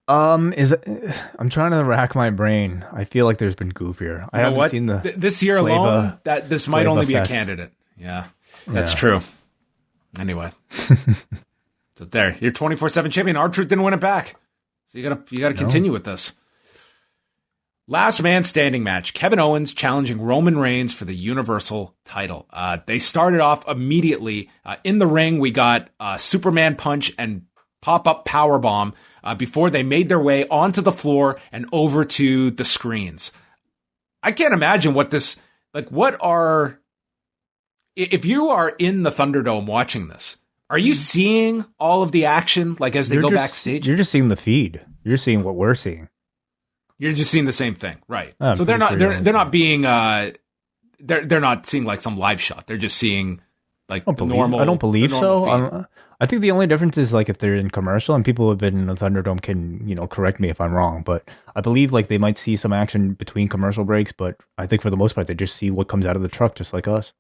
I'm trying to rack my brain. I feel like there's been goofier. I haven't seen the this year alone. That this might only be a candidate. Yeah, that's true. Anyway, so there, you're 24/7 champion. R-Truth didn't win it back, so you gotta continue with this. Last man standing match. Kevin Owens challenging Roman Reigns for the Universal title. They started off immediately in the ring. We got Superman punch and pop-up powerbomb before they made their way onto the floor and over to the screens. I can't imagine what this, like, if you are in the Thunderdome watching this, are you seeing all of the action, like, as they go backstage? You're just seeing the feed. You're seeing what we're seeing. You're just seeing the same thing, right? I'm So they're not pretty sure they're not being they're not seeing like some live shot. They're just seeing like I don't believe so. feed. I think the only difference is like if they're in commercial, and people who have been in the Thunderdome can, correct me if I'm wrong, but I believe like they might see some action between commercial breaks, but I think for the most part they just see what comes out of the truck, just like us.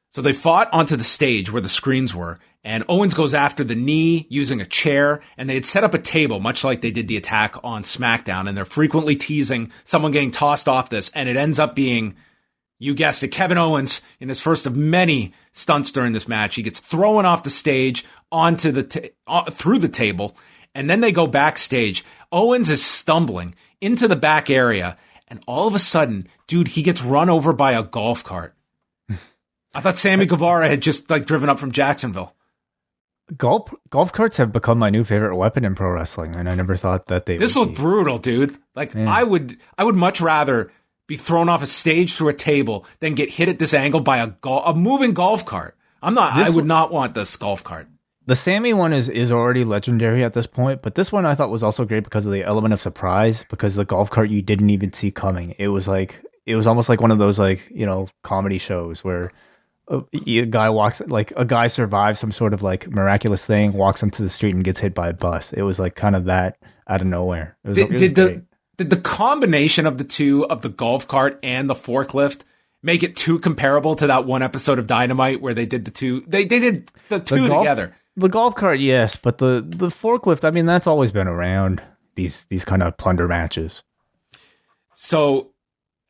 So they fought onto the stage where the screens were, and Owens goes after the knee using a chair, and they had set up a table, much like they did the attack on SmackDown, and they're frequently teasing someone getting tossed off this, and it ends up being, you guessed it, Kevin Owens in his first of many stunts during this match. He gets thrown off the stage onto through the table, and then they go backstage. Owens is stumbling into the back area, and all of a sudden, dude, he gets run over by a golf cart. I thought Sammy Guevara had just like driven up from Jacksonville. Golf carts have become my new favorite weapon in pro wrestling, and I never thought that they. This looked brutal, dude. Like I would much rather be thrown off a stage through a table than get hit at this angle by a moving golf cart. I would not want this golf cart. The Sammy one is already legendary at this point, but this one I thought was also great because of the element of surprise, because the golf cart you didn't even see coming. It was almost like one of those comedy shows where a guy survives some sort of like miraculous thing, walks onto the street and gets hit by a bus. It was like kind of that out of nowhere. Did the combination of the two, of the golf cart and the forklift, make it too comparable to that one episode of Dynamite where they did the two? They did the two together. The golf cart, yes, but the forklift, I mean, that's always been around these kind of plunder matches. So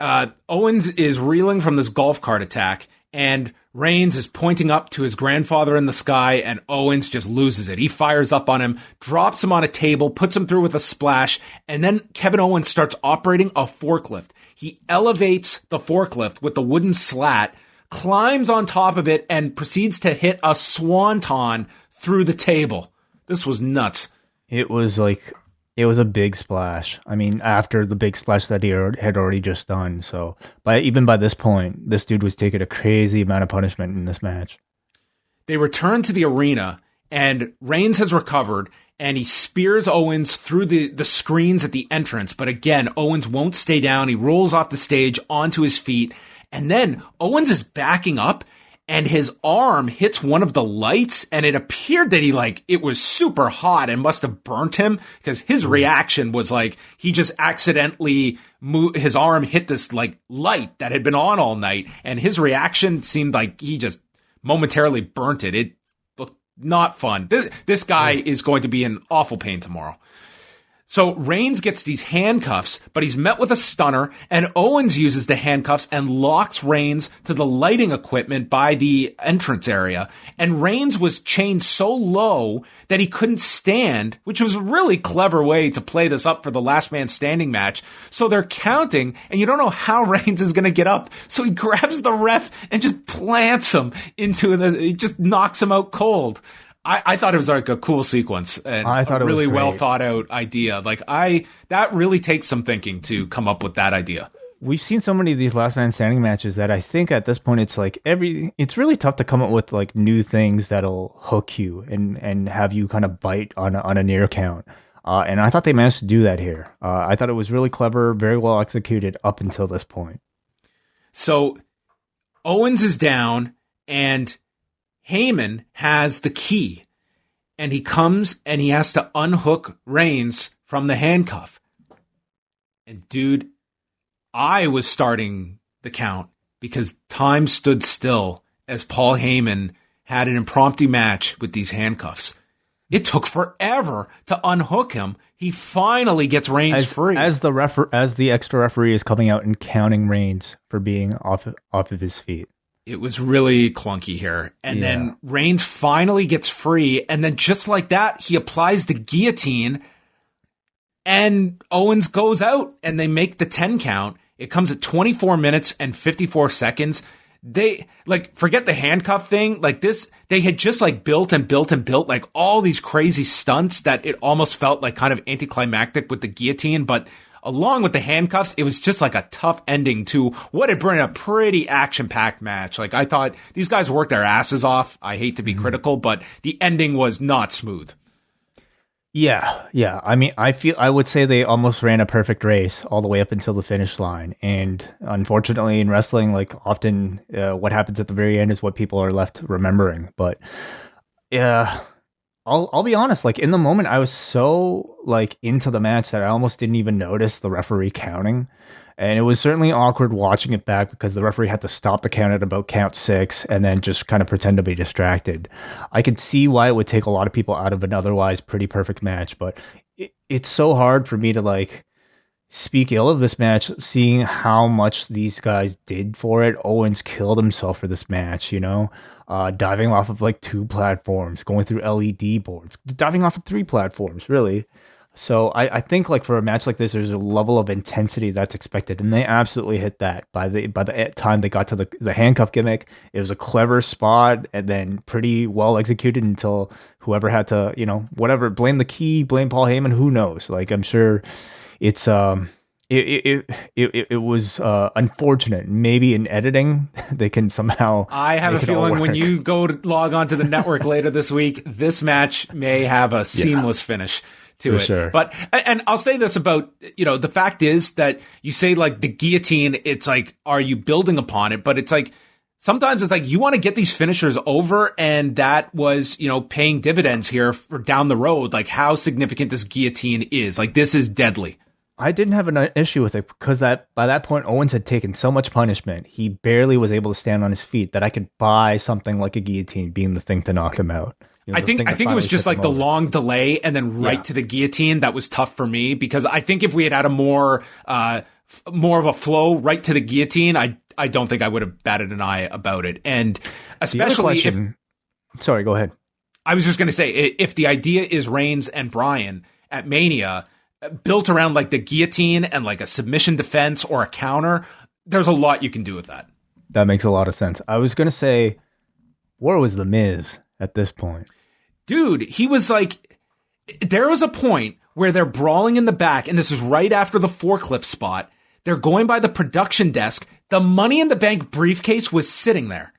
Owens is reeling from this golf cart attack, and Reigns is pointing up to his grandfather in the sky, and Owens just loses it. He fires up on him, drops him on a table, puts him through with a splash, and then Kevin Owens starts operating a forklift. He elevates the forklift with the wooden slat, climbs on top of it, and proceeds to hit a swanton through the table. This was nuts. It was a big splash. I mean, after the big splash that he had already just done. So, even by this point, this dude was taking a crazy amount of punishment in this match. They return to the arena, and Reigns has recovered, and he spears Owens through the screens at the entrance. But again, Owens won't stay down. He rolls off the stage onto his feet, and then Owens is backing up, and his arm hits one of the lights, and it appeared that it was super hot and must have burnt him, because his reaction was like he just accidentally his arm hit this light that had been on all night, and his reaction seemed like he just momentarily burnt it. It looked not fun. This guy is going to be in awful pain tomorrow. So Reigns gets these handcuffs, but he's met with a stunner, and Owens uses the handcuffs and locks Reigns to the lighting equipment by the entrance area. And Reigns was chained so low that he couldn't stand, which was a really clever way to play this up for the last man standing match. So they're counting, and you don't know how Reigns is going to get up. So he grabs the ref and just plants him he just knocks him out cold. I thought it was like a cool sequence and I thought a really it was well thought out idea. That really takes some thinking to come up with that idea. We've seen so many of these last man standing matches that I think at this point it's really tough to come up with new things that'll hook you and have you kind of bite on a near count. And I thought they managed to do that here. I thought it was really clever, very well executed up until this point. So Owens is down, and Heyman has the key, and he comes and he has to unhook Reigns from the handcuff. And dude, I was starting the count because time stood still as Paul Heyman had an impromptu match with these handcuffs. It took forever to unhook him. He finally gets Reigns free. As the extra referee is coming out and counting Reigns for being off of his feet. It was really clunky here. And then Reigns finally gets free. And then just like that, he applies the guillotine, and Owens goes out, and they make the 10 count. It comes at 24 minutes and 54 seconds. They forget the handcuff thing. They had just built and built and built all these crazy stunts that it almost felt kind of anticlimactic with the guillotine. But along with the handcuffs, it was just a tough ending to what had been a pretty action-packed match. I thought these guys worked their asses off. I hate to be critical, but the ending was not smooth. Yeah. I mean, I would say they almost ran a perfect race all the way up until the finish line. And unfortunately, in wrestling, like often, what happens at the very end is what people are left remembering. But yeah, I'll be honest. Like in the moment, I was so like into the match that I almost didn't even notice the referee counting. And it was certainly awkward watching it back because the referee had to stop the count at about count 6 and then just kind of pretend to be distracted. I could see why it would take a lot of people out of an otherwise pretty perfect match, but it's so hard for me to like speak ill of this match, seeing how much these guys did for it. Owens killed himself for this match, diving off of like 2 platforms, going through LED boards, diving off of 3 platforms, really. So I think like for a match like this, there's a level of intensity that's expected, and they absolutely hit that. By the time they got to the handcuff gimmick, it was a clever spot and then pretty well executed until whoever had to, whatever, blame the key, blame Paul Heyman, who knows? Like I'm sure it's it was unfortunate. Maybe in editing they can somehow. I have a feeling when you go to log on to the network later this week, this match may have a seamless finish to it. Sure. But, and I'll say this about, the fact is that you say like the guillotine, it's like, are you building upon it? But it's like, sometimes it's like you want to get these finishers over, and that was, paying dividends here for down the road. Like how significant this guillotine is. Like this is deadly. I didn't have an issue with it because by that point Owens had taken so much punishment, he barely was able to stand on his feet, that I could buy something like a guillotine being the thing to knock him out. I think it was just like the long delay and then right to the guillotine that was tough for me, because I think if we had a more of a flow right to the guillotine, I don't think I would have batted an eye about it. And especially sorry, go ahead. I was just going to say, if the idea is Reigns and Bryan at Mania built around like the guillotine and like a submission defense or a counter, there's a lot you can do with that. That makes a lot of sense. I was going to say, where was The Miz at this point? Dude, he was like, there was a point where they're brawling in the back, and this is right after the forklift spot. They're going by the production desk. The Money in the Bank briefcase was sitting there.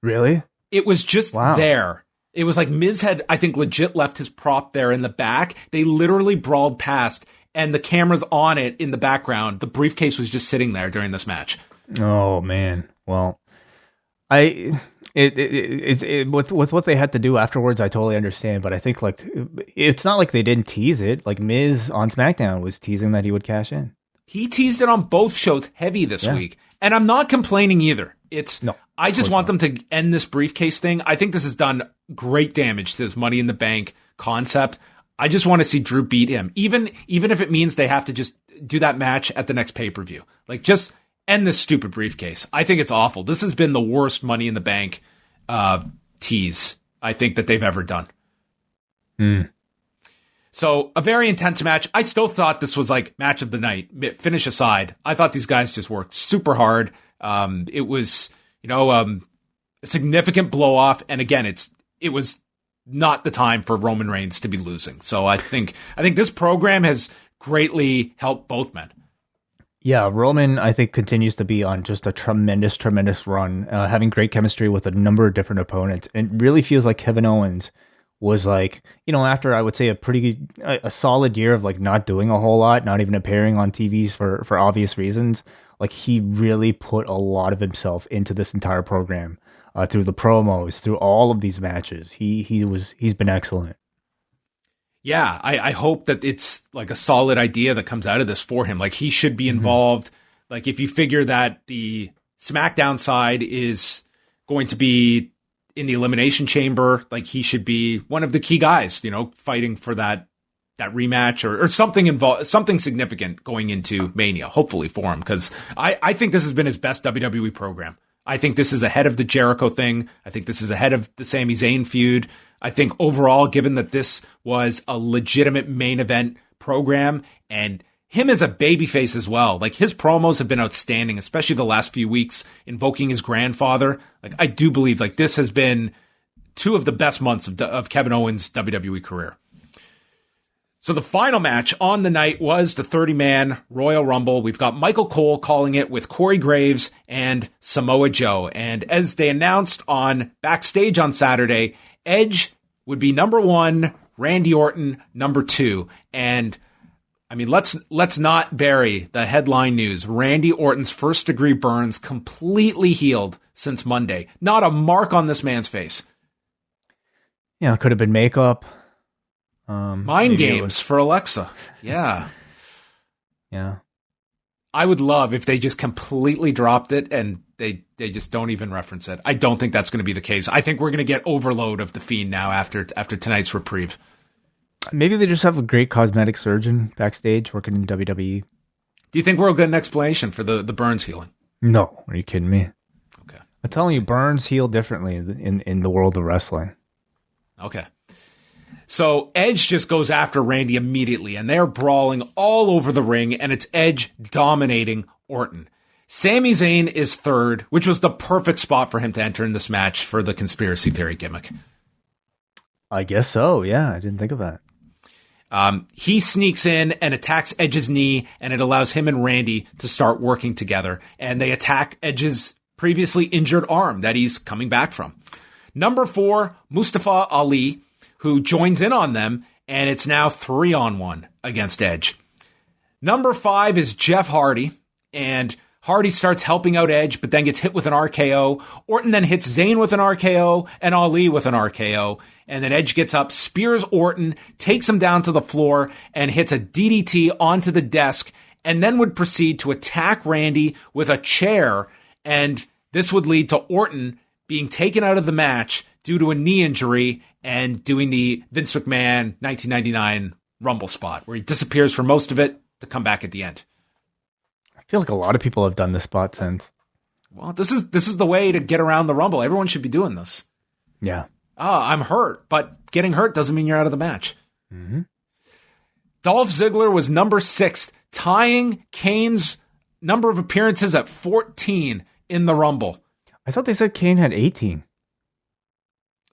Really? It was just there. It was like Miz had, I think, legit left his prop there in the back. They literally brawled past, and the camera's on it in the background. The briefcase was just sitting there during this match. Oh, man. Well, with what they had to do afterwards, I totally understand. But I think like it's not like they didn't tease it. Like Miz on SmackDown was teasing that he would cash in. He teased it on both shows heavy this week, and I'm not complaining either. I just want them to end this briefcase thing. I think this has done great damage to this Money in the Bank concept. I just want to see Drew beat him, even if it means they have to just do that match at the next pay-per-view. Like just end this stupid briefcase. I think it's awful. This has been the worst Money in the Bank tease I think that they've ever done. So a very intense match. I still thought this was like match of the night. Finish aside, I thought these guys just worked super hard. It was, a significant blow off. And again, it was not the time for Roman Reigns to be losing. So I think this program has greatly helped both men. Yeah, Roman, I think, continues to be on just a tremendous, tremendous run, having great chemistry with a number of different opponents. And it really feels like Kevin Owens was like, after I would say a solid year of like not doing a whole lot, not even appearing on TVs for obvious reasons, like he really put a lot of himself into this entire program, through the promos, through all of these matches. He's been excellent. Yeah, I hope that it's like a solid idea that comes out of this for him. Like he should be involved. Like if you figure that the SmackDown side is going to be in the Elimination Chamber, like he should be one of the key guys, fighting for that rematch or something significant going into Mania, hopefully for him. Cause I think this has been his best WWE program. I think this is ahead of the Jericho thing. I think this is ahead of the Sami Zayn feud. I think overall, given that this was a legitimate main event program and him as a babyface as well, like his promos have been outstanding, especially the last few weeks invoking his grandfather. Like I do believe like this has been 2 of the best months of Kevin Owens' WWE career. So the final match on the night was the 30-man Royal Rumble. We've got Michael Cole calling it with Corey Graves and Samoa Joe. And as they announced on Backstage on Saturday, Edge would be number 1, Randy Orton, number 2. And I mean, let's not bury the headline news. Randy Orton's first-degree burns completely healed since Monday. Not a mark on this man's face. Yeah, it could have been makeup. Mind games for Alexa. Yeah. Yeah. I would love if they just completely dropped it and they just don't even reference it. I don't think that's going to be the case. I think we're going to get overload of The Fiend now after tonight's reprieve. Maybe they just have a great cosmetic surgeon backstage working in WWE. Do you think we'll get an explanation for the burns healing? No. Are you kidding me? Okay. I'm telling you, burns heal differently in the world of wrestling. Okay. So Edge just goes after Randy immediately, and they're brawling all over the ring, and it's Edge dominating Orton. Sami Zayn is third, which was the perfect spot for him to enter in this match for the conspiracy theory gimmick. I guess so, yeah. I didn't think of that. He sneaks in and attacks Edge's knee, and it allows him and Randy to start working together, and they attack Edge's previously injured arm that he's coming back from. Number 4, Mustafa Ali, who joins in on them, and it's now 3-on-1 against Edge. Number 5 is Jeff Hardy, and Hardy starts helping out Edge, but then gets hit with an RKO. Orton then hits Zayn with an RKO, and Ali with an RKO, and then Edge gets up, spears Orton, takes him down to the floor, and hits a DDT onto the desk, and then would proceed to attack Randy with a chair, and this would lead to Orton being taken out of the match due to a knee injury and doing the Vince McMahon 1999 Rumble spot, where he disappears for most of it to come back at the end. I feel like a lot of people have done this spot since. Well, this is the way to get around the Rumble. Everyone should be doing this. Yeah. I'm hurt, but getting hurt doesn't mean you're out of the match. Mm-hmm. Dolph Ziggler was number 6, tying Kane's number of appearances at 14 in the Rumble. I thought they said Kane had 18.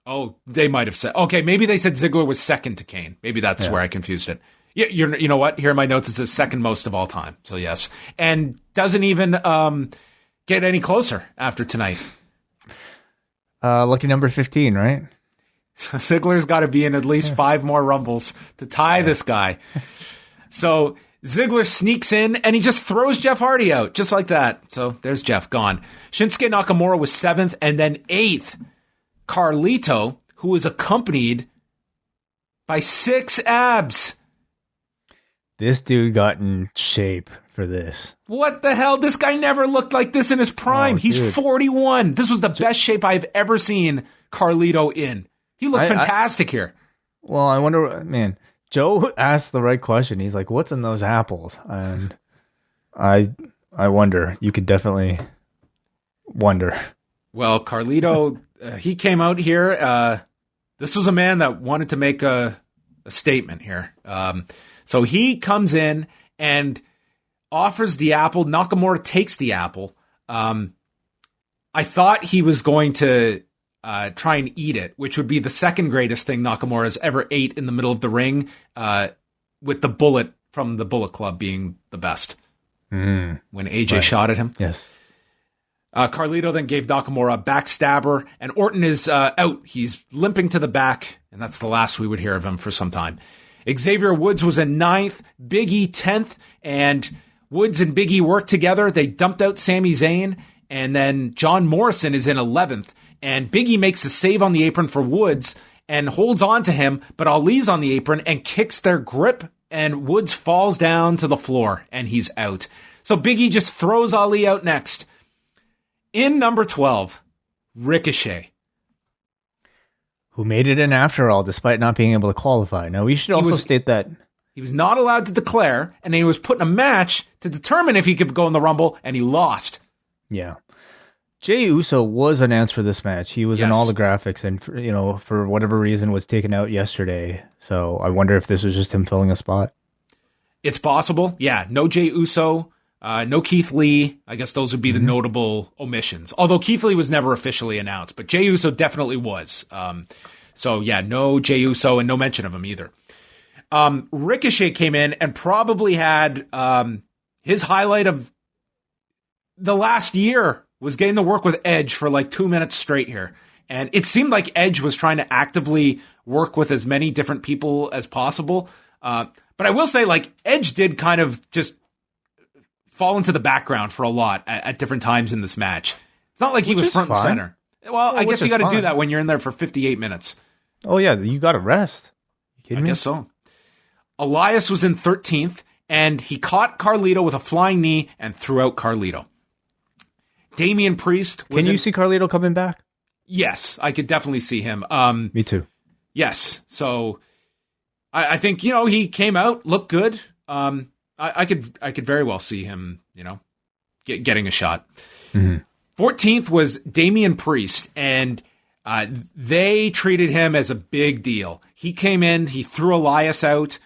Oh, they might have said. Okay, maybe they said Ziggler was second to Kane. Maybe that's where I confused it. Yeah, you know what? Here in my notes, it says second most of all time. So yes, and doesn't even get any closer after tonight. Lucky number 15, right? Ziggler's got to be in at least 5 more Rumbles to tie this guy. So Ziggler sneaks in and he just throws Jeff Hardy out just like that. So there's Jeff gone. Shinsuke Nakamura was 7th, and then 8th, Carlito, who was accompanied by 6 abs. This dude got in shape for this. What the hell? This guy never looked like this in his prime. He's 41. This was the best shape I've ever seen Carlito in. He looked fantastic here. Well, I wonder, man, Joe asked the right question. He's like, what's in those apples? And I wonder. You could definitely wonder. Well, Carlito, he came out here. This was a man that wanted to make a statement here. So he comes in and offers the apple. Nakamura takes the apple. I thought he was going to try and eat it, which would be the second greatest thing Nakamura has ever ate in the middle of the ring, with the bullet from the Bullet Club being the best. When AJ shot at him. Yes. Carlito then gave Nakamura a backstabber, and Orton is out. He's limping to the back, and that's the last we would hear of him for some time. Xavier Woods was in 9th, Big E 10th, and Woods and Big E worked together. They dumped out Sami Zayn, and then John Morrison is in 11th, and Big E makes a save on the apron for Woods and holds on to him, but Ali's on the apron and kicks their grip, and Woods falls down to the floor, and he's out. So Big E just throws Ali out next. In number 12, Ricochet. Who made it in after all, despite not being able to qualify. Now, we should also state that he was not allowed to declare, and he was put in a match to determine if he could go in the Rumble, and he lost. Yeah. Jey Uso was announced for this match. He was in all the graphics, and for whatever reason was taken out yesterday. So I wonder if this was just him filling a spot. It's possible. Yeah, no Jey Uso, no Keith Lee. I guess those would be the notable omissions. Although Keith Lee was never officially announced, but Jey Uso definitely was. So yeah, no Jey Uso and no mention of him either. Ricochet came in and probably had his highlight of the last year was getting to work with Edge for like 2 minutes straight here. And it seemed like Edge was trying to actively work with as many different people as possible. But I will say, like, Edge did kind of just fall into the background for a lot at different times in this match. It's not like he was front and center. Well, I guess you got to do that when you're in there for 58 minutes. Oh, yeah, you got to rest. You kidding me? I guess so. Elias was in 13th, and he caught Carlito with a flying knee and threw out Carlito. Damian Priest was Can you see Carlito coming back? Yes, I could definitely see him. Me too. Yes, so I think, he came out, looked good. I could very well see him, getting a shot. Mm-hmm. 14th was Damian Priest, and they treated him as a big deal. He came in, he threw Elias out.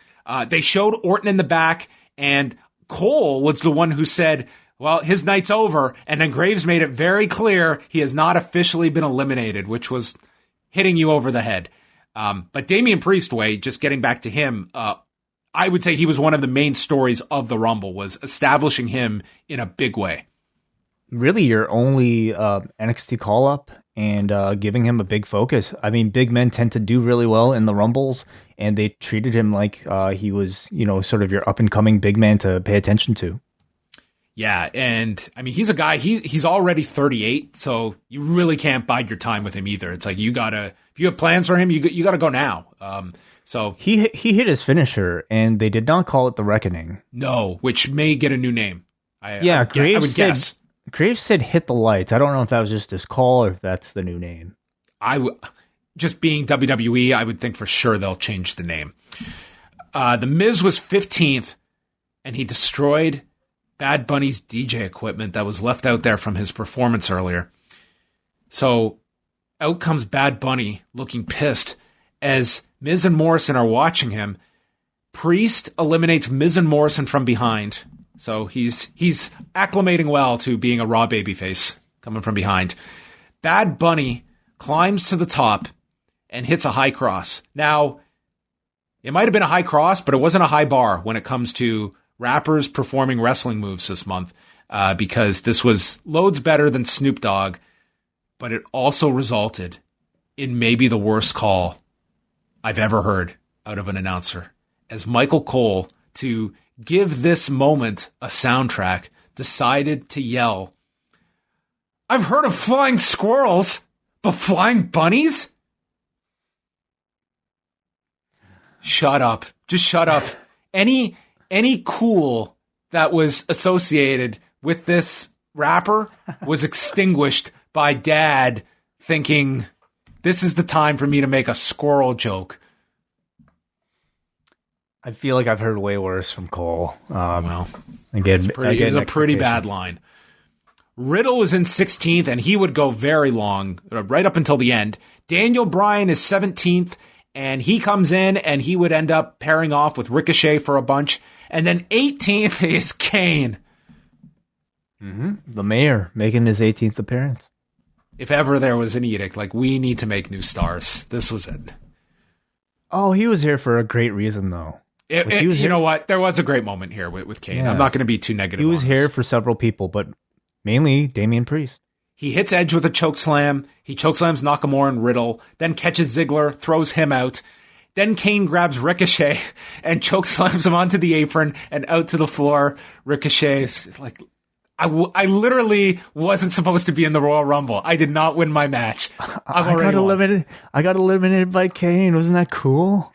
They showed Orton in the back, and Cole was the one who said, well, his night's over, and then Graves made it very clear he has not officially been eliminated, which was hitting you over the head. But Damian Priest, just getting back to him, I would say he was one of the main stories of the Rumble, was establishing him in a big way. Really your only NXT call-up and giving him a big focus. I mean, big men tend to do really well in the Rumbles, and they treated him like he was, sort of your up-and-coming big man to pay attention to. Yeah, and I mean, he's a guy, he's already 38, so you really can't bide your time with him either. It's like, if you have plans for him, you got to go now. So he hit his finisher, and they did not call it the Reckoning. No, which may get a new name. I would guess. Graves said hit the lights. I don't know if that was just his call or if that's the new name. Just being WWE, I would think for sure they'll change the name. The Miz was 15th, and he destroyed Bad Bunny's DJ equipment that was left out there from his performance earlier. So out comes Bad Bunny looking pissed as Miz and Morrison are watching him. Priest eliminates Miz and Morrison from behind. So he's acclimating well to being a Raw babyface coming from behind. Bad Bunny climbs to the top and hits a high cross. Now, it might have been a high cross, but it wasn't a high bar when it comes to rappers performing wrestling moves this month, because this was loads better than Snoop Dogg, but it also resulted in maybe the worst call I've ever heard out of an announcer, as Michael Cole, to give this moment a soundtrack, decided to yell, "I've heard of flying squirrels, but flying bunnies?" Shut up. Just shut up. Any cool that was associated with this rapper was extinguished by Dad thinking, this is the time for me to make a squirrel joke. I feel like I've heard way worse from Cole. Well, again, it was a pretty bad line. Riddle was in 16th, and he would go very long, right up until the end. Daniel Bryan is 17th, and he comes in, and he would end up pairing off with Ricochet for a bunch. And then 18th is Kane. Mm-hmm. The mayor making his 18th appearance. If ever there was an edict, like, we need to make new stars, this was it. Oh, he was here for a great reason, though. You know what? There was a great moment here with Kane. Yeah. I'm not going to be too negative. He was here for several people, but mainly Damian Priest. He hits Edge with a chokeslam. He chokeslams Nakamura and Riddle, then catches Ziggler, throws him out. Then Kane grabs Ricochet and chokeslams him onto the apron and out to the floor. Ricochet's like, I literally wasn't supposed to be in the Royal Rumble. I did not win my match. I got eliminated by Kane. Wasn't that cool?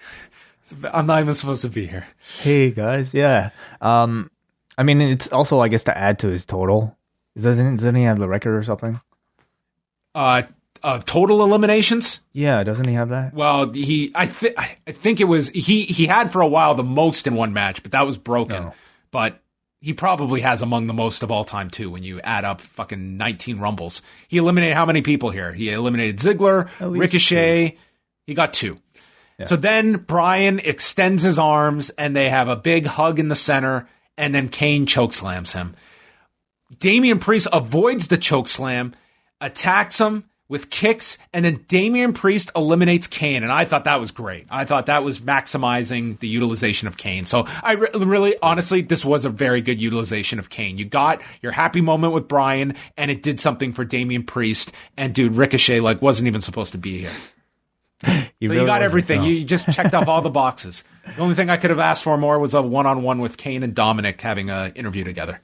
I'm not even supposed to be here. Hey guys, yeah. I mean, it's also, I guess, to add to his total. Doesn't he have the record or something? Of total eliminations? Yeah, doesn't he have that? Well, I think it was he had for a while the most in one match, but that was broken. No. But he probably has among the most of all time too. When you add up fucking 19 Rumbles, he eliminated how many people here? He eliminated Ziggler, Ricochet. 2. He got 2. Yeah. So then Bryan extends his arms and they have a big hug in the center, and then Kane chokeslams him. Damian Priest avoids the chokeslam, attacks him with kicks, and then Damian Priest eliminates Kane, and I thought that was great. I thought that was maximizing the utilization of Kane. So I really, honestly, this was a very good utilization of Kane. You got your happy moment with Bryan, and it did something for Damian Priest, and dude, Ricochet, wasn't even supposed to be here. You got everything. No. You just checked off all the boxes. The only thing I could have asked for more was a one-on-one with Kane and Dominic having an interview together.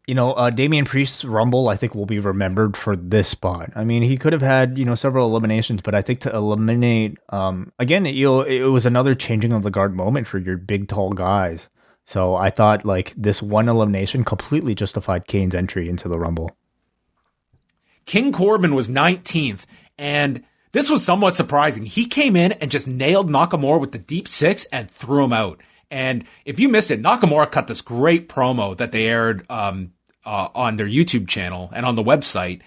Damian Priest's Rumble, I think, will be remembered for this spot. I mean, he could have had, several eliminations, but I think to eliminate, again, it was another changing of the guard moment for your big, tall guys. So I thought, this one elimination completely justified Kane's entry into the Rumble. King Corbin was 19th, and this was somewhat surprising. He came in and just nailed Nakamura with the deep six and threw him out. And if you missed it, Nakamura cut this great promo that they aired on their YouTube channel and on the website.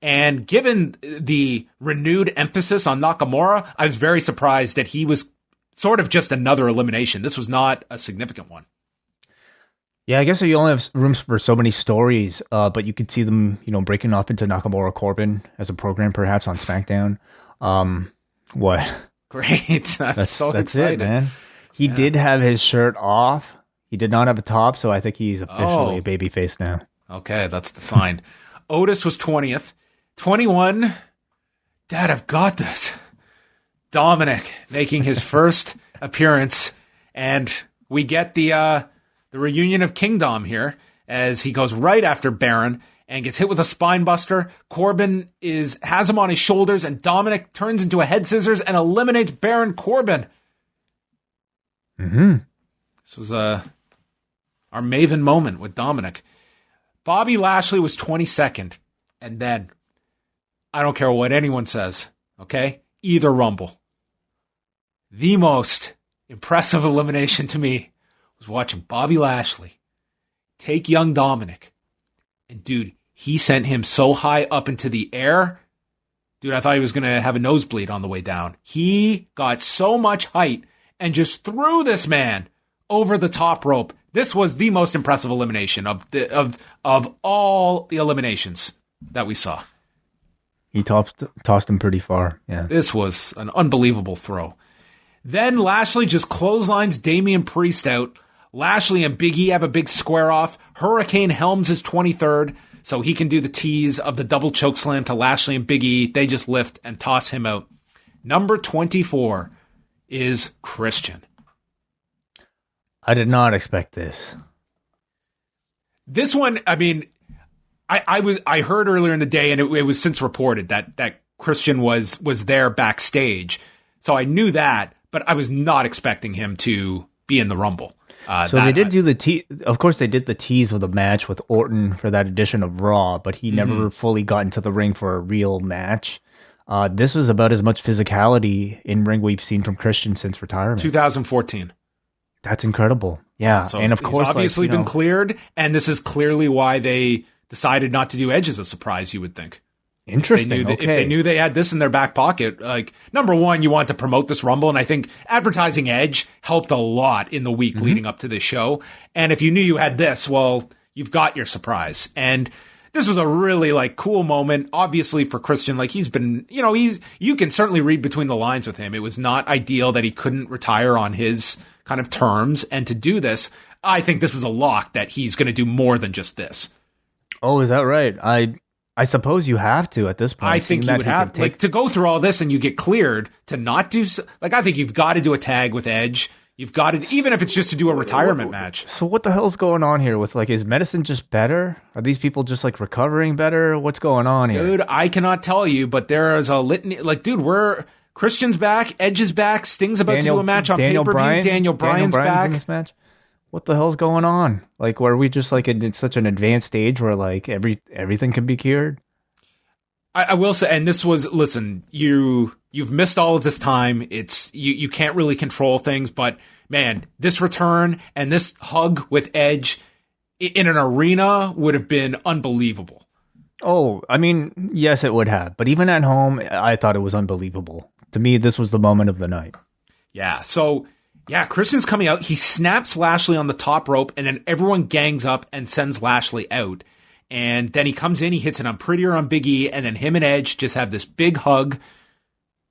And given the renewed emphasis on Nakamura, I was very surprised that he was sort of just another elimination. This was not a significant one. Yeah, I guess you only have rooms for so many stories, but you could see them, breaking off into Nakamura Corbin as a program, perhaps on SmackDown. What? Great! That's excited. it, man. He did have his shirt off. He did not have a top, so I think he's officially a babyface now. Okay, that's the sign. Otis was 20th. 21. Dad, I've got this. Dominic making his first appearance, and we get the reunion of Kingdom here as he goes right after Baron and gets hit with a spine buster. Corbin has him on his shoulders, and Dominic turns into a head scissors and eliminates Baron Corbin. Mm-hmm. This was our Maven moment with Dominic. Bobby Lashley was 22nd. And then, I don't care what anyone says, okay? Either Rumble. The most impressive elimination to me was watching Bobby Lashley take young Dominic. And dude, he sent him so high up into the air. Dude, I thought he was going to have a nosebleed on the way down. He got so much height and just threw this man over the top rope. This was the most impressive elimination of all the eliminations that we saw. He tossed him pretty far. Yeah. This was an unbelievable throw. Then Lashley just clotheslines Damian Priest out. Lashley and Big E have a big square off. Hurricane Helms is 23rd, so he can do the tease of the double choke slam to Lashley and Big E. They just lift and toss him out. Number 24 is Christian. I did not expect this. This one, I mean, I heard earlier in the day, and it was since reported that Christian was there backstage, so I knew that, but I was not expecting him to be in the Rumble. So they did do of course they did the tease of the match with Orton for that edition of Raw, but he never fully got into the ring for a real match. This was about as much physicality in ring we've seen from Christian since retirement. 2014. That's incredible. Yeah. So and of course, he's obviously been cleared, and this is clearly why they decided not to do Edge as a surprise, you would think. Interesting. If they knew they had this in their back pocket, number one, you want to promote this Rumble, and I think advertising Edge helped a lot in the week leading up to this show. And if you knew you had this, well, you've got your surprise. And this was a really cool moment, obviously for Christian. He's been, you can certainly read between the lines with him. It was not ideal that he couldn't retire on his kind of terms, and to do this, I think this is a lock that he's going to do more than just this. Oh, is that right? I suppose you have to at this point. I think you would have to go through all this and you get cleared to not do I think you've got to do a tag with Edge. You've got to, even if it's just to do a retirement match. So what the hell's going on here with is medicine just better? Are these people just recovering better? What's going on here? Dude, I cannot tell you, but there is a litany. Dude, Christian's back, Edge is back, Sting's about to do a match on pay-per-view, Daniel Bryan's back. In this match. What the hell's going on? Were we just in such an advanced stage where everything can be cured? I will say, and this was, listen, you've missed all of this time. It's you can't really control things, but man, this return and this hug with Edge in an arena would have been unbelievable. Oh, I mean, yes, it would have. But even at home, I thought it was unbelievable. To me, this was the moment of the night. Yeah. So, yeah, Christian's coming out. He snaps Lashley on the top rope, and then everyone gangs up and sends Lashley out. And then he comes in, he hits it on Prettier on Big E, and then him and Edge just have this big hug.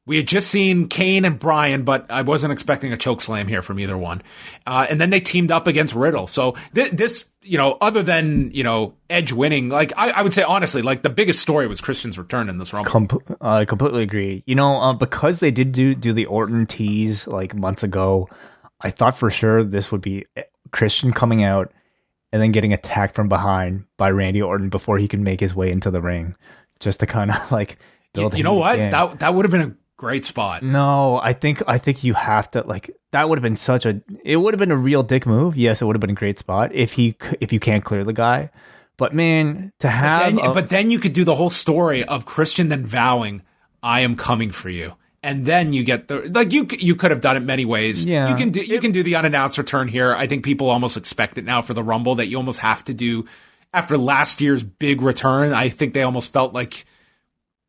We had just seen Kane and Bryan, but I wasn't expecting a chokeslam here from either one. And then they teamed up against Riddle. So this, other than, Edge winning, like I would say honestly, like the biggest story was Christian's return in this Rumble. I completely agree. Because they did do the Orton tease like months ago, I thought for sure this would be Christian coming out and then getting attacked from behind by Randy Orton before he can make his way into the ring, just to kind of like build. You know what? That would have been a great spot. No, I think you have to, like, that would have been it would have been a real dick move. Yes, it would have been a great spot if you can't clear the guy. But man, to have but then you could do the whole story of Christian then vowing, "I am coming for you." And then you get you could have done it many ways. Yeah. You can do the unannounced return here. I think people almost expect it now for the Rumble that you almost have to do after last year's big return. I think they almost felt like,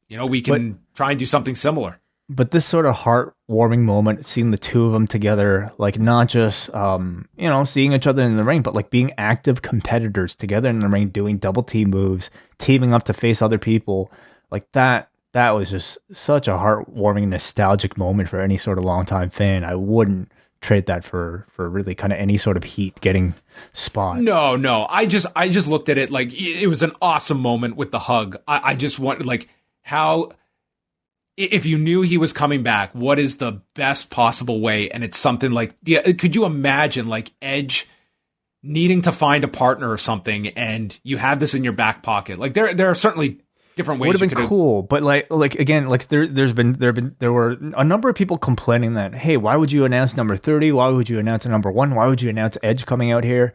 we can try and do something similar. But this sort of heartwarming moment, seeing the two of them together, like not just, seeing each other in the ring, but like being active competitors together in the ring, doing double team moves, teaming up to face other people, like that was just such a heartwarming, nostalgic moment for any sort of longtime fan. I wouldn't trade that for really kind of any sort of heat getting spot. No. I just looked at it like it was an awesome moment with the hug. I just wanted, like, how... If you knew he was coming back, what is the best possible way? And it's something like, could you imagine like Edge needing to find a partner or something, and you have this in your back pocket? Like there are certainly different ways. Would have been cool, but like again, like there were a number of people complaining that, hey, why would you announce number 30? Why would you announce a number 1? Why would you announce Edge coming out here?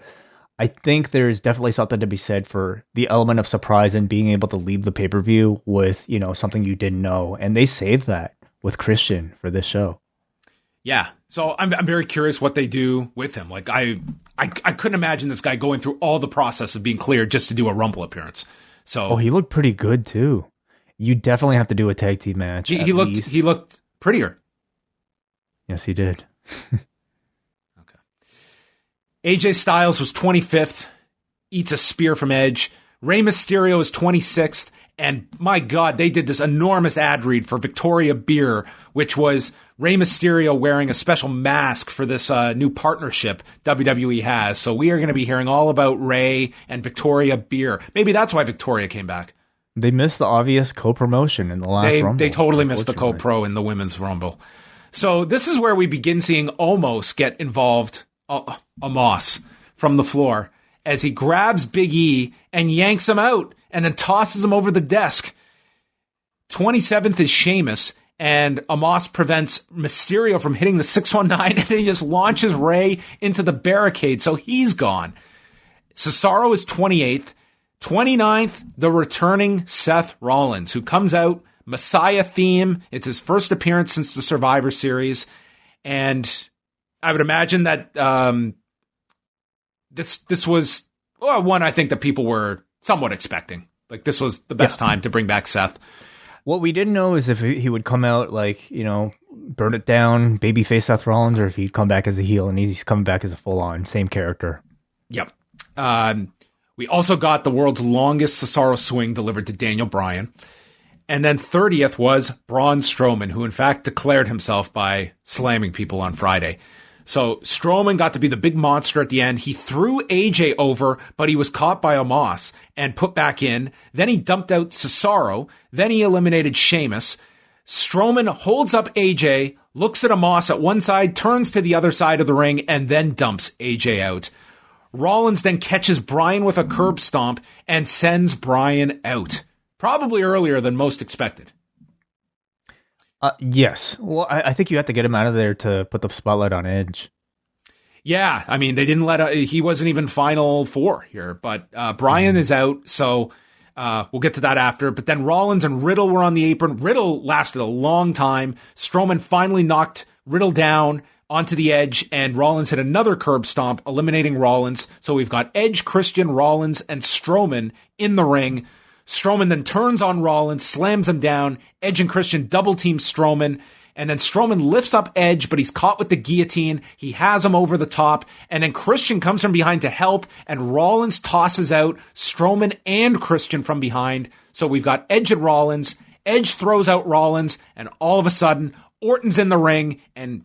I think there's definitely something to be said for the element of surprise and being able to leave the pay-per-view with, something you didn't know. And they saved that with Christian for this show. Yeah. So I'm very curious what they do with him. Like I couldn't imagine this guy going through all the process of being cleared just to do a Rumble appearance. So he looked pretty good too. You definitely have to do a tag team match. He looked prettier. Yes, he did. AJ Styles was 25th, eats a spear from Edge. Rey Mysterio is 26th, and my God, they did this enormous ad read for Victoria Beer, which was Rey Mysterio wearing a special mask for this new partnership WWE has. So we are going to be hearing all about Rey and Victoria Beer. Maybe that's why Victoria came back. They missed the obvious co-promotion in the last Rumble. They totally missed the co-pro in the Women's Rumble. So this is where we begin seeing Omos get involved. Omos from the floor as he grabs Big E and yanks him out and then tosses him over the desk. 27th is Sheamus, and Omos prevents Mysterio from hitting the 619, and then he just launches Rey into the barricade, so he's gone. Cesaro is 28th. 29th, the returning Seth Rollins, who comes out, Messiah theme. It's his first appearance since the Survivor Series, and I would imagine that this was one I think that people were somewhat expecting. Like this was the best time to bring back Seth. What we didn't know is if he would come out like, burn it down, babyface Seth Rollins, or if he'd come back as a heel, and he's coming back as a full-on same character. Yep. We also got the world's longest Cesaro swing delivered to Daniel Bryan. And then 30th was Braun Strowman, who in fact declared himself by slamming people on Friday. So Strowman got to be the big monster at the end. He threw AJ over, but he was caught by Omos and put back in. Then he dumped out Cesaro. Then he eliminated Sheamus. Strowman holds up AJ, looks at Omos at one side, turns to the other side of the ring, and then dumps AJ out. Rollins then catches Bryan with a curb stomp and sends Bryan out. Probably earlier than most expected. Yes. Well, I think you have to get him out of there to put the spotlight on Edge. Yeah. I mean, they didn't he wasn't even final 4 here, but Bryan is out. So we'll get to that after. But then Rollins and Riddle were on the apron. Riddle lasted a long time. Strowman finally knocked Riddle down onto the edge, and Rollins hit another curb stomp, eliminating Rollins. So we've got Edge, Christian, Rollins, and Strowman in the ring. Strowman then turns on Rollins, slams him down. Edge and Christian double team Strowman. And then Strowman lifts up Edge, but he's caught with the guillotine. He has him over the top. And then Christian comes from behind to help. And Rollins tosses out Strowman and Christian from behind. So we've got Edge and Rollins. Edge throws out Rollins, and all of a sudden, Orton's in the ring and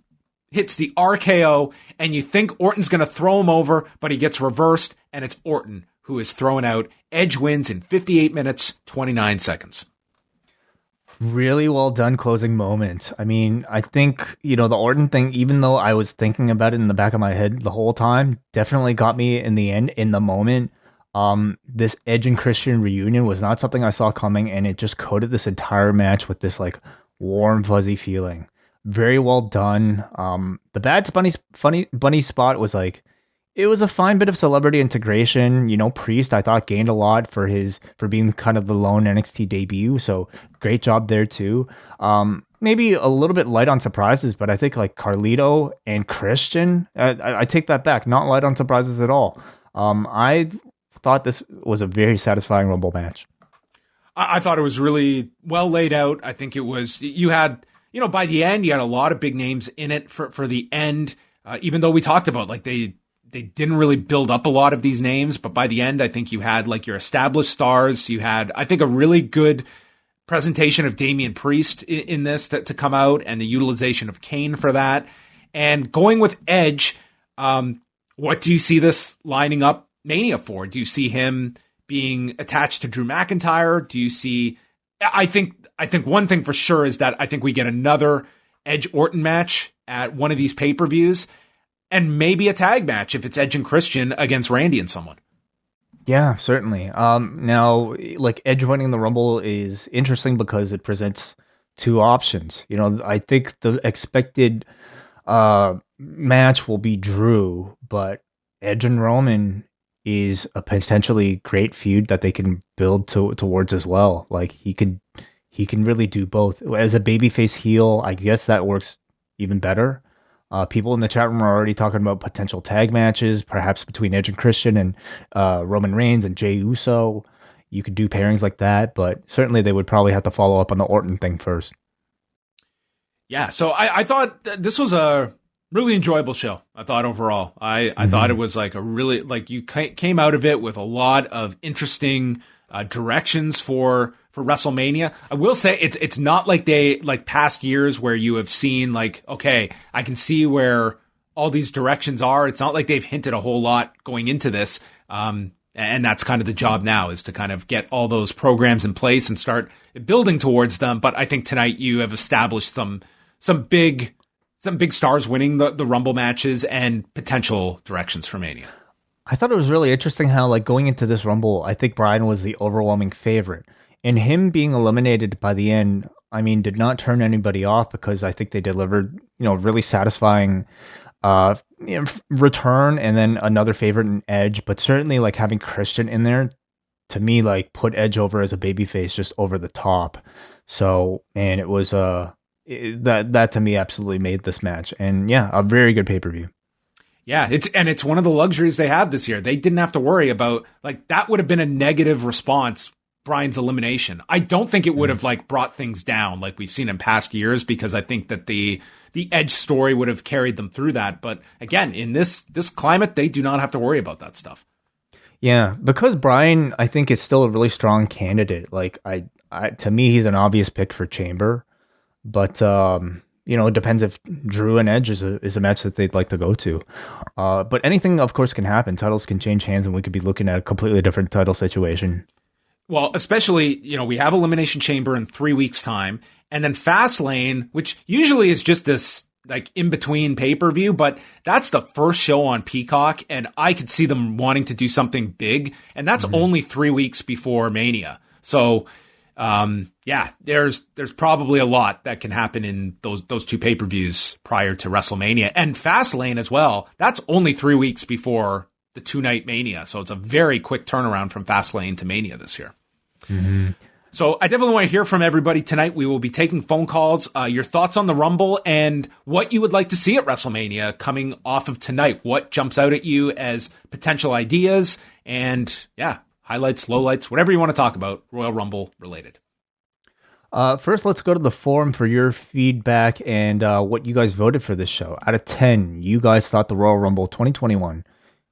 hits the RKO, and you think Orton's going to throw him over, but he gets reversed, and it's Orton who is thrown out. Edge wins in 58 minutes, 29 seconds. Really well done closing moment. I mean, I think, the Orton thing, even though I was thinking about it in the back of my head the whole time, definitely got me in the end, in the moment. This Edge and Christian reunion was not something I saw coming, and it just coated this entire match with this like warm, fuzzy feeling. Very well done. The Bad Bunny spot was like, it was a fine bit of celebrity integration. Priest, I thought, gained a lot for being kind of the lone NXT debut. So great job there too. Maybe a little bit light on surprises, but I think like Carlito and Christian, I take that back. Not light on surprises at all. I thought this was a very satisfying Rumble match. I thought it was really well laid out. I think it was, you had, by the end, you had a lot of big names in it for the end, even though we talked about like they didn't really build up a lot of these names, but by the end, I think you had like your established stars. You had, I think, a really good presentation of Damian Priest in this to come out, and the utilization of Kane for that. And going with Edge, what do you see this lining up Mania for? Do you see him being attached to Drew McIntyre? Do you see, I think one thing for sure is that I think we get another Edge Orton match at one of these pay-per-views, and maybe a tag match if it's Edge and Christian against Randy and someone. Yeah, certainly. Now, like, Edge winning the Rumble is interesting because it presents two options. I think the expected match will be Drew, but Edge and Roman is a potentially great feud that they can build towards as well. Like, he can really do both. As a babyface heel, I guess that works even better. People in the chat room are already talking about potential tag matches, perhaps between Edge and Christian and Roman Reigns and Jey Uso. You could do pairings like that, but certainly they would probably have to follow up on the Orton thing first. Yeah, so I thought this was a really enjoyable show. I thought overall, I thought it was like a really, like, you came out of it with a lot of interesting directions for WrestleMania. I will say it's not like they, like past years where you have seen like, okay, I can see where all these directions are. It's not like they've hinted a whole lot going into this. And that's kind of the job now, is to kind of get all those programs in place and start building towards them. But I think tonight you have established some big stars winning the Rumble matches and potential directions for Mania. I thought it was really interesting how, like, going into this Rumble, I think Bryan was the overwhelming favorite. And him being eliminated by the end, I mean, did not turn anybody off, because I think they delivered, really satisfying return, and then another favorite in Edge. But certainly, like, having Christian in there, to me, like, put Edge over as a babyface just over the top. So, and it was that to me absolutely made this match. And yeah, a very good pay-per-view. Yeah, it's one of the luxuries they have this year. They didn't have to worry about, like, that would have been a negative response, Bryan's elimination. I don't think it would have like brought things down like we've seen in past years, because I think that the Edge story would have carried them through that. But again, in this climate, they do not have to worry about that stuff. Yeah, because Bryan, I think, is still a really strong candidate. Like, I to me, he's an obvious pick for Chamber, but it depends if Drew and Edge is a match that they'd like to go to. But anything, of course, can happen. Titles can change hands, and we could be looking at a completely different title situation. Well, especially, we have Elimination Chamber in 3 weeks' time, and then Fastlane, which usually is just this like in between pay-per-view, but that's the first show on Peacock, and I could see them wanting to do something big, and that's only 3 weeks before Mania. So, there's probably a lot that can happen in those two pay-per-views prior to WrestleMania, and Fastlane as well. That's only 3 weeks before the 2-night Mania, so it's a very quick turnaround from Fastlane to Mania this year. Mm-hmm. So I definitely want to hear from everybody tonight. We will be taking phone calls, your thoughts on the Rumble, and what you would like to see at WrestleMania coming off of tonight. What jumps out at you as potential ideas, and highlights, lowlights, whatever you want to talk about, Royal Rumble related. First, let's go to the forum for your feedback and what you guys voted for this show. Out of 10, you guys thought the Royal Rumble 2021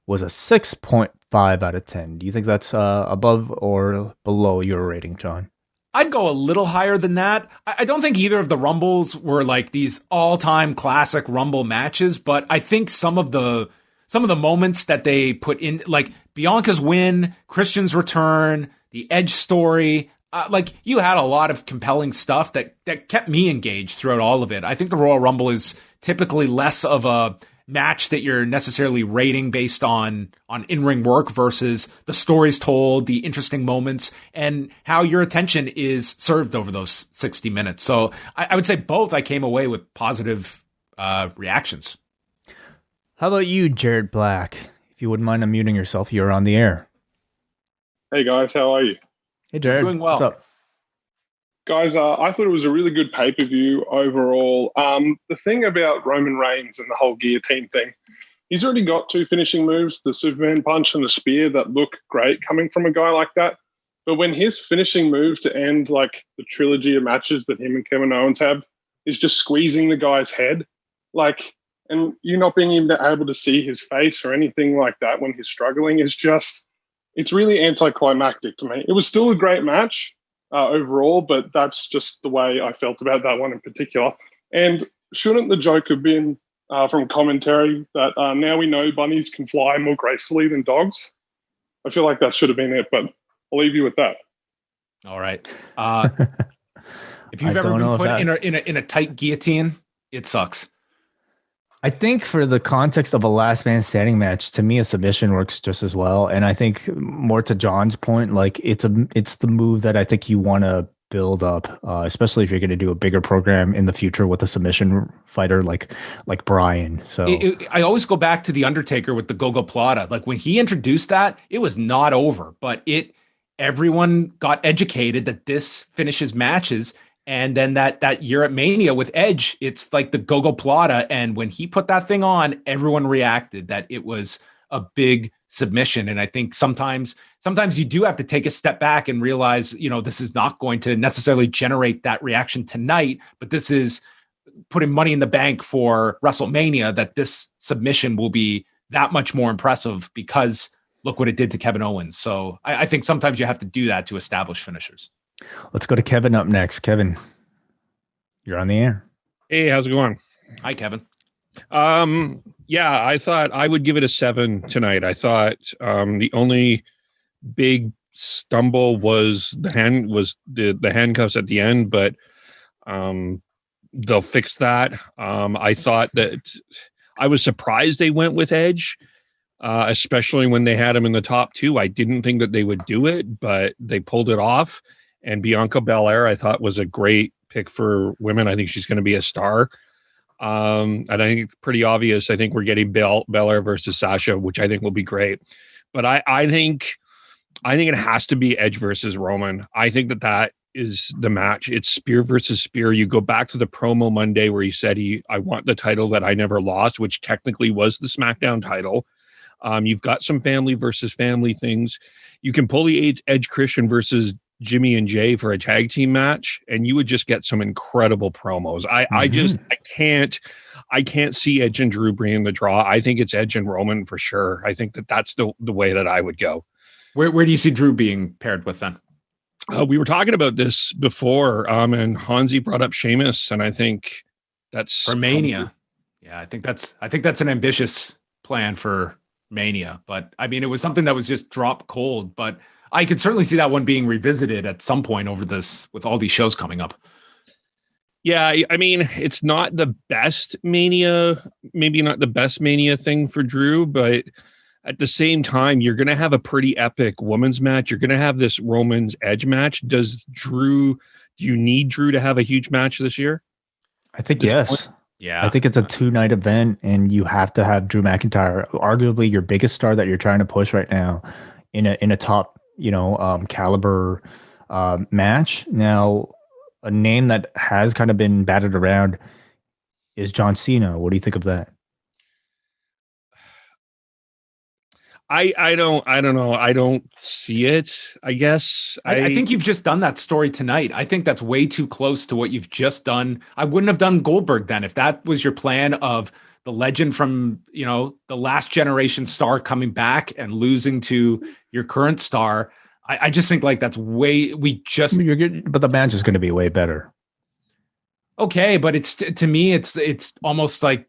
was a 6.5 out of 10. Do you think that's above or below your rating, John? I'd go a little higher than that. I don't think either of the Rumbles were like these all-time classic Rumble matches, but I think some of the moments that they put in, like Bianca's win, Christian's return, the Edge story, like you had a lot of compelling stuff that kept me engaged throughout all of it. I think the Royal Rumble is typically less of a match that you're necessarily rating based on in-ring work versus the stories told, the interesting moments, and how your attention is served over those 60 minutes. So I would say both I came away with positive reactions. How about you, Jared Black? If you wouldn't mind unmuting yourself, you're on the air. Hey guys, how are you? Hey Jared. Doing well. What's up? Guys, I thought it was a really good pay-per-view overall. The thing about Roman Reigns and the whole guillotine thing, he's already got 2 finishing moves, the Superman punch and the spear, that look great coming from a guy like that. But when his finishing move to end like the trilogy of matches that him and Kevin Owens have is just squeezing the guy's head, like, and you not being even able to see his face or anything like that when he's struggling is just, it's really anticlimactic to me. It was still a great match overall, but that's just the way I felt about that one in particular. And shouldn't the joke have been from commentary that now we know bunnies can fly more gracefully than dogs? I feel like that should have been it, but I'll leave you with that. All right. If you've ever been put in a tight guillotine, it sucks. I think for the context of a last man standing match, to me, a submission works just as well. And I think more to John's point, like it's the move that I think you want to build up, especially if you're going to do a bigger program in the future with a submission fighter like Brian. So I always go back to the Undertaker with the Gogo Plata. Like when he introduced that, it was not over, but everyone got educated that this finishes matches. And then that year at Mania with Edge, it's like the Gogo Plata. And when he put that thing on, everyone reacted that it was a big submission. And I think sometimes you do have to take a step back and realize, this is not going to necessarily generate that reaction tonight, but this is putting money in the bank for WrestleMania, that this submission will be that much more impressive because look what it did to Kevin Owens. So I think sometimes you have to do that to establish finishers. Let's go to Kevin up next. Kevin, you're on the air. Hey, how's it going? Hi, Kevin. Yeah, I thought I would give it a 7 tonight. I thought the only big stumble was the handcuffs at the end, but they'll fix that. I thought that I was surprised they went with Edge, especially when they had him in the top 2. I didn't think that they would do it, but they pulled it off. And Bianca Belair, I thought, was a great pick for women. I think she's going to be a star. And I think it's pretty obvious. I think we're getting Belair versus Sasha, which I think will be great. But I think it has to be Edge versus Roman. I think that is the match. It's spear versus spear. You go back to the promo Monday where he said, I want the title that I never lost, which technically was the SmackDown title. You've got some family versus family things. You can pull the Edge Christian versus Jimmy and Jay for a tag team match, and you would just get some incredible promos. I can't see Edge and Drew bringing the draw. I think it's Edge and Roman for sure. I think that's the way that I would go. Where do you see Drew being paired with then? We were talking about this before, and Hansi brought up Sheamus, and I think that's for Mania. Yeah, I think that's an ambitious plan for Mania, but I mean, it was something that was just dropped cold, but I could certainly see that one being revisited at some point over this with all these shows coming up. Yeah, I mean, it's not the best Mania, maybe not the best Mania thing for Drew, but at the same time, you're going to have a pretty epic women's match. You're going to have this Roman's Edge match. Do you need Drew to have a huge match this year? I think yes. Yeah. I think it's a 2-night event, and you have to have Drew McIntyre, arguably your biggest star that you're trying to push right now, in a top caliber match. Now, a name that has kind of been batted around is John Cena. What do you think of that? I don't know. I don't see it, I guess. I think you've just done that story tonight. I think that's way too close to what you've just done. I wouldn't have done Goldberg then if that was your plan of the legend from, the last generation star coming back and losing to your current star. I just think like that's way You're good, but the match is going to be way better. Okay, but it's to me, it's almost like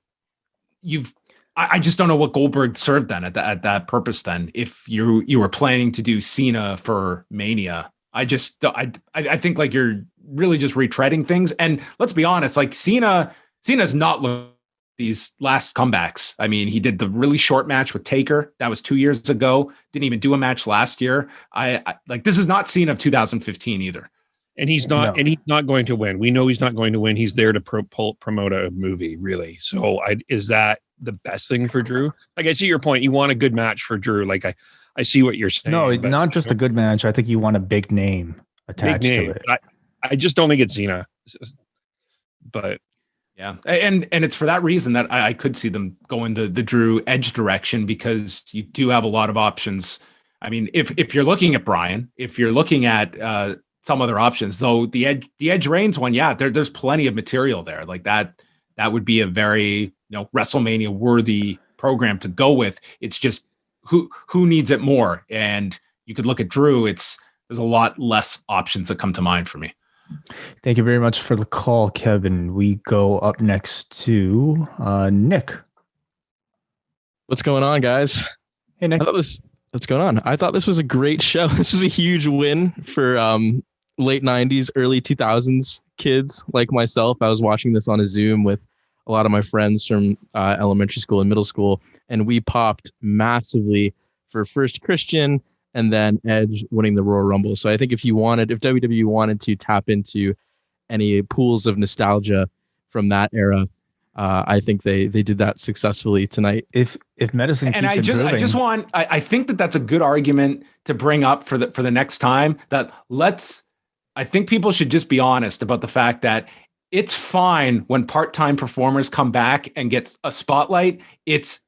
I just don't know what Goldberg served then at that purpose. Then, if you were planning to do Cena for Mania, I think like you're really just retreading things. And let's be honest, like Cena's not looked these last comebacks. I mean, he did the really short match with Taker. That was 2 years ago. Didn't even do a match last year. I like this is not Cena of 2015 either. And he's not, and he's not going to win. We know he's not going to win. He's there to promote a movie, really. So, is that the best thing for Drew? Like, I see your point. You want a good match for Drew. Like, I see what you're saying. No, not just a good match. I think you want a big name attached to it. I just don't think it's Cena. But yeah, and it's for that reason that I could see them going the Drew Edge direction, because you do have a lot of options. I mean, if you're looking at Bryan, if you're looking at some other options, though, the Edge Reigns one, yeah, there's plenty of material there. Like that would be a very WrestleMania worthy program to go with. It's just who needs it more, and you could look at Drew. There's a lot less options that come to mind for me. Thank you very much for the call, Kevin. We go up next to Nick. What's going on, guys? Hey, Nick. What's going on? I thought this was a great show. This was a huge win for late 90s, early 2000s kids like myself. I was watching this on a Zoom with a lot of my friends from elementary school and middle school, and we popped massively for first Christian and then Edge winning the Royal Rumble. So I think if WWE wanted to tap into any pools of nostalgia from that era, I think they did that successfully tonight. If medicine and keeps improving, I think that's a good argument to bring up for the next time. I think people should just be honest about the fact that it's fine when part-time performers come back and get a spotlight. It's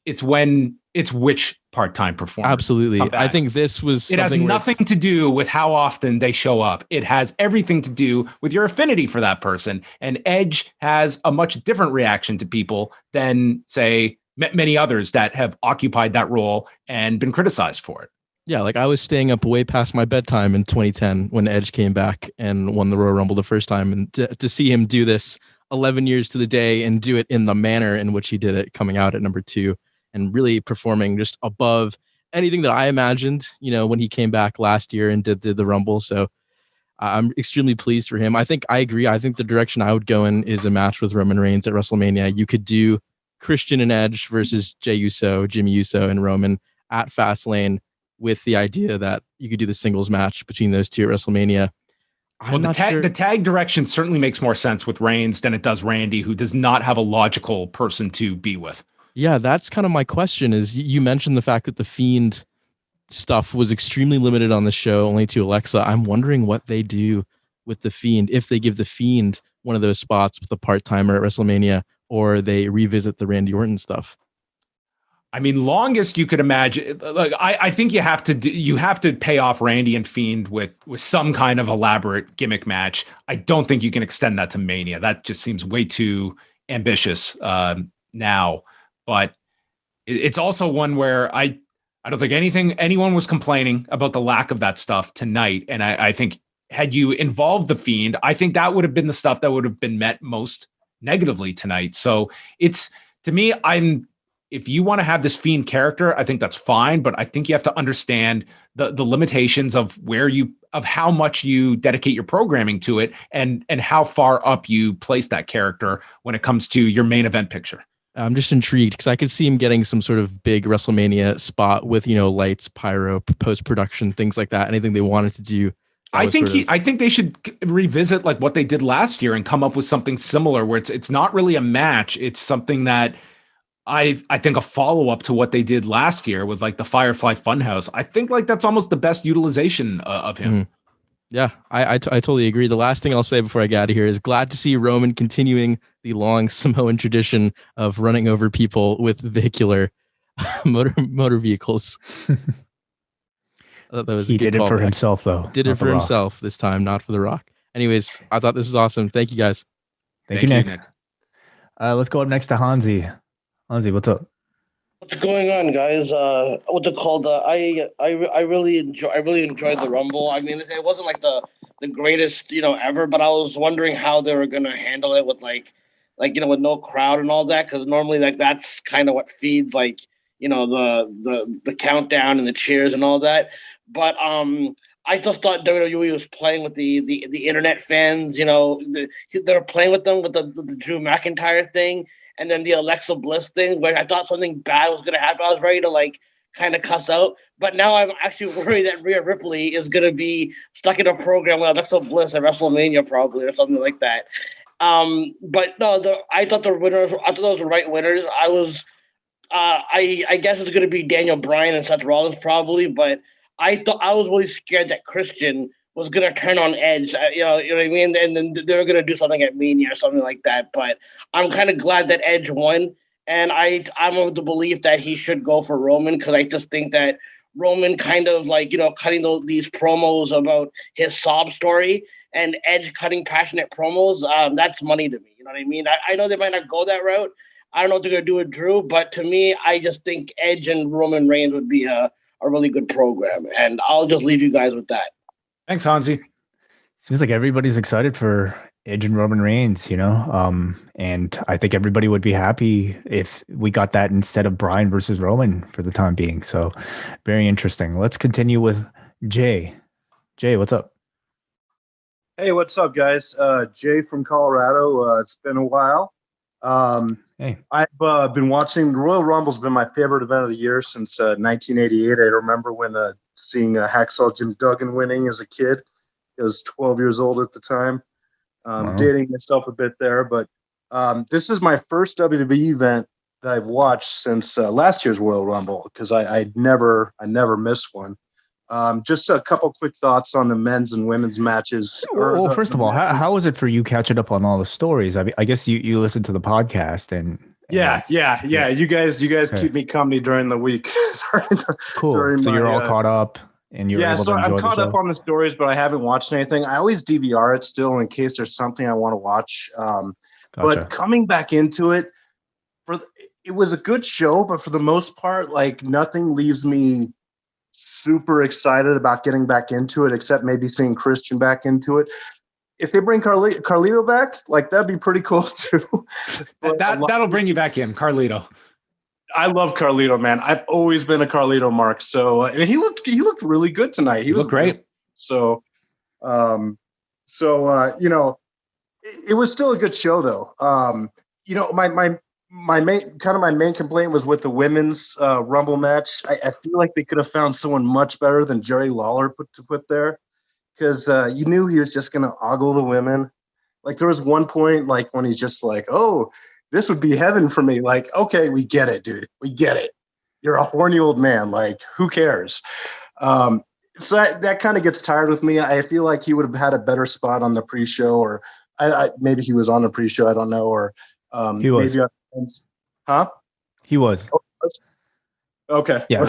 which part-time performer. Absolutely. I think this was. It has nothing to do with how often they show up. It has everything to do with your affinity for that person. And Edge has a much different reaction to people than, say, many others that have occupied that role and been criticized for it. Yeah, like I was staying up way past my bedtime in 2010 when Edge came back and won the Royal Rumble the first time. And to see him do this 11 years to the day and do it in the manner in which he did it, coming out at number 2 and really performing just above anything that I imagined, when he came back last year and did the Rumble. So I'm extremely pleased for him. I think I agree. I think the direction I would go in is a match with Roman Reigns at WrestleMania. You could do Christian and Edge versus Jey Uso, Jimmy Uso, and Roman at Fastlane, with the idea that you could do the singles match between those two at WrestleMania. The tag direction certainly makes more sense with Reigns than it does Randy, who does not have a logical person to be with. Yeah, that's kind of my question. Is you mentioned the fact that the Fiend stuff was extremely limited on the show, only to Alexa. I'm wondering what they do with the Fiend, if they give the Fiend one of those spots with a part-timer at WrestleMania, or they revisit the Randy Orton stuff. I mean, longest you could imagine. Like, I think you have to pay off Randy and Fiend with some kind of elaborate gimmick match. I don't think you can extend that to Mania. That just seems way too ambitious now. But it's also one where I don't think anyone was complaining about the lack of that stuff tonight. And I think had you involved the Fiend, I think that would have been the stuff that would have been met most negatively tonight. So it's, to me, if you want to have this Fiend character, I think that's fine, but I think you have to understand the limitations of how much you dedicate your programming to it and how far up you place that character when it comes to your main event picture. I'm just intrigued because I could see him getting some sort of big WrestleMania spot with, lights, pyro, post-production, things like that. Anything they wanted to do. I think they should revisit like what they did last year and come up with something similar where it's not really a match. It's something that I think a follow-up to what they did last year with like the Firefly Funhouse. I think like that's almost the best utilization of him. Mm-hmm. Yeah, I totally agree. The last thing I'll say before I get out of here is glad to see Roman continuing the long Samoan tradition of running over people with vehicular motor vehicles. I thought that was he did it for himself, though. Did it for himself this time, not for The Rock. Anyways, I thought this was awesome. Thank you, guys. Thank you, Nick. Let's go up next to Hansi. Hansi, what's up? What's going on, guys? What's it called? I really enjoyed the Rumble. I mean, it wasn't like the greatest, ever, but I was wondering how they were gonna handle it with with no crowd and all that, because normally that's kind of what feeds the countdown and the cheers and all that. But I just thought WWE was playing with the internet fans. They were playing with them with the Drew McIntyre thing. And then the Alexa Bliss thing, where I thought something bad was going to happen. I was ready to kind of cuss out. But now I'm actually worried that Rhea Ripley is going to be stuck in a program with Alexa Bliss at WrestleMania probably or something like that. But no, I thought those were the right winners. I guess it's going to be Daniel Bryan and Seth Rollins probably, but I was really scared that Christian was going to turn on Edge, you know what I mean? And then they were going to do something at Mania or something like that. But I'm kind of glad that Edge won. And I'm of the belief that he should go for Roman, because I just think that Roman kind of cutting these promos about his sob story and Edge cutting passionate promos, that's money to me. You know what I mean? I know they might not go that route. I don't know what they're going to do with Drew, but to me, I just think Edge and Roman Reigns would be a really good program. And I'll just leave you guys with that. Thanks, Hansi. Seems like everybody's excited for Edge and Roman Reigns, and I think everybody would be happy if we got that instead of Bryan versus Roman for the time being. So very interesting. Let's continue with Jay. Jay, what's up? Hey, what's up, guys? Jay from Colorado. It's been a while. Hey. I've been watching. The Royal Rumble's been my favorite event of the year since 1988. I remember when seeing Hacksaw Jim Duggan winning as a kid. I was 12 years old at the time. Wow. Dating myself a bit there, but this is my first WWE event that I've watched since last year's Royal Rumble, because I never missed one. Just a couple quick thoughts on the men's and women's matches. Well, first of all, how was it for you catching up on all the stories? I mean, I guess you listened to the podcast and yeah. You guys keep me company during the week. Cool. So you're all caught up. And you're able to enjoy I'm caught the show? up on the stories, but I haven't watched anything. I always DVR it still in case there's something I want to watch. Gotcha. But coming back into it, it was a good show, but for the most part, nothing leaves me super excited about getting back into it, except maybe seeing Christian back into it. If they bring Carlito back, that'd be pretty cool too. That'll bring you back in, Carlito. I love Carlito, man. I've always been a Carlito mark. So and he looked really good tonight. He looked great. So, it was still a good show though. My main complaint was with the women's Rumble match. I feel like they could have found someone much better than Jerry Lawler to put there, because you knew he was just going to ogle the women. There was one point when he's just oh, this would be heaven for me. Okay, we get it, dude. We get it. You're a horny old man. Who cares? So that kind of gets tired with me. I feel like he would have had a better spot on the pre-show, or maybe he was on the pre-show. I don't know. Or he was. He was. Okay. Yeah.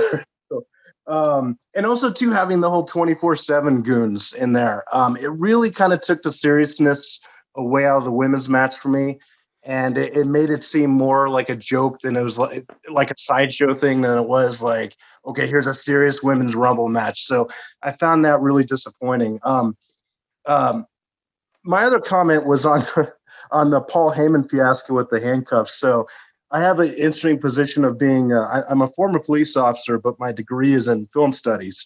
And also too, having the whole 24/7 goons in there. It really kind of took the seriousness away out of the women's match for me. And it made it seem more like a joke than it was like a sideshow thing than it was okay, here's a serious women's Rumble match. So I found that really disappointing. My other comment was on the Paul Heyman fiasco with the handcuffs. So I have an interesting position of being I'm a former police officer, but my degree is in film studies.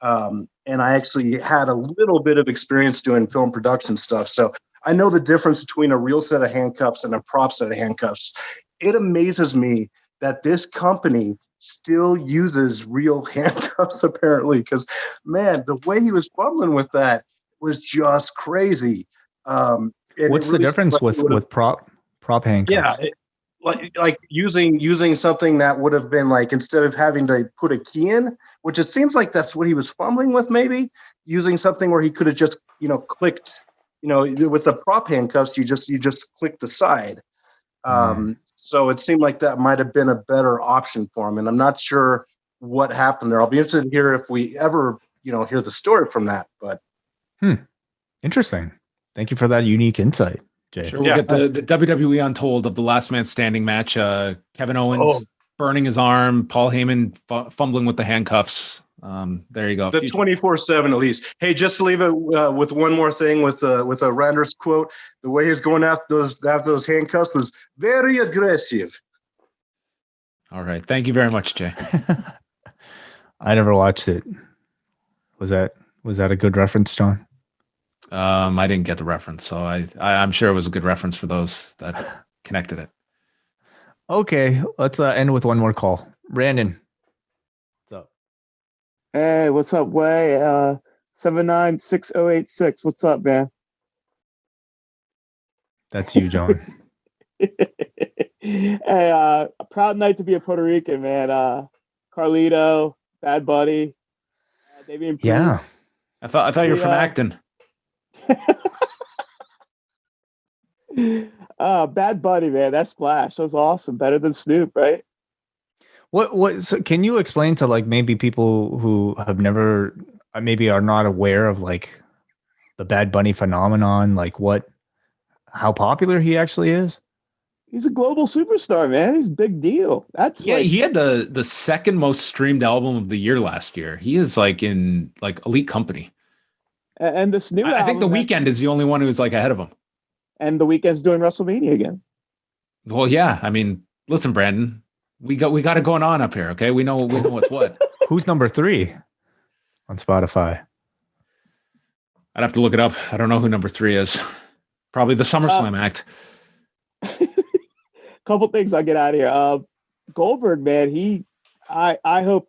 And I actually had a little bit of experience doing film production stuff. So I know the difference between a real set of handcuffs and a prop set of handcuffs. It amazes me that this company still uses real handcuffs, apparently, because, man, the way he was fumbling with that was just crazy. What's the difference with prop handcuffs? Yeah, like using something that would have been instead of having to put a key in, which it seems like that's what he was fumbling with, maybe using something where he could have just clicked. With the prop handcuffs, you just click the side. So it seemed like that might have been a better option for him. And I'm not sure what happened there. I'll be interested to hear if we ever, hear the story from that. But Interesting. Thank you for that unique insight, Jay. Sure, we'll get the WWE Untold of the Last Man Standing match. Kevin Owens burning his arm, Paul Heyman fumbling with the handcuffs. There you go. The 24/7 at least. Hey, just to leave it with one more thing with a Rander's quote. The way he's going after those handcuffs was very aggressive. All right. Thank you very much, Jay. I never watched it. Was that a good reference, John? I didn't get the reference, so I'm sure it was a good reference for those that connected it. Okay, let's end with one more call. Brandon, what's up? Hey, what's up, Way? 796086. What's up, man? That's you, John. Hey, a proud night to be a Puerto Rican, man. Carlito, Bad Buddy, Damian Priest. Yeah. I thought you were from Acton. Bad Buddy, man. That splash. That was awesome. Better than Snoop, right? So can you explain to like maybe people who have never, maybe are not aware of like the Bad Bunny phenomenon, like how popular he actually is? He's a global superstar, man. He's a big deal. He had the second most streamed album of the year last year. He is like in like elite company. And this new album, I think The Weeknd is the only one who's like ahead of him. And The Weeknd's doing WrestleMania again. Well, yeah. I mean, listen, Brandon, we got it going on up here. Okay, we know what's what. Who's number 3 on Spotify? I'd have to look it up. I don't know who number 3 is. Probably the SummerSlam act. Couple things I'll get out of here. Goldberg, man, I hope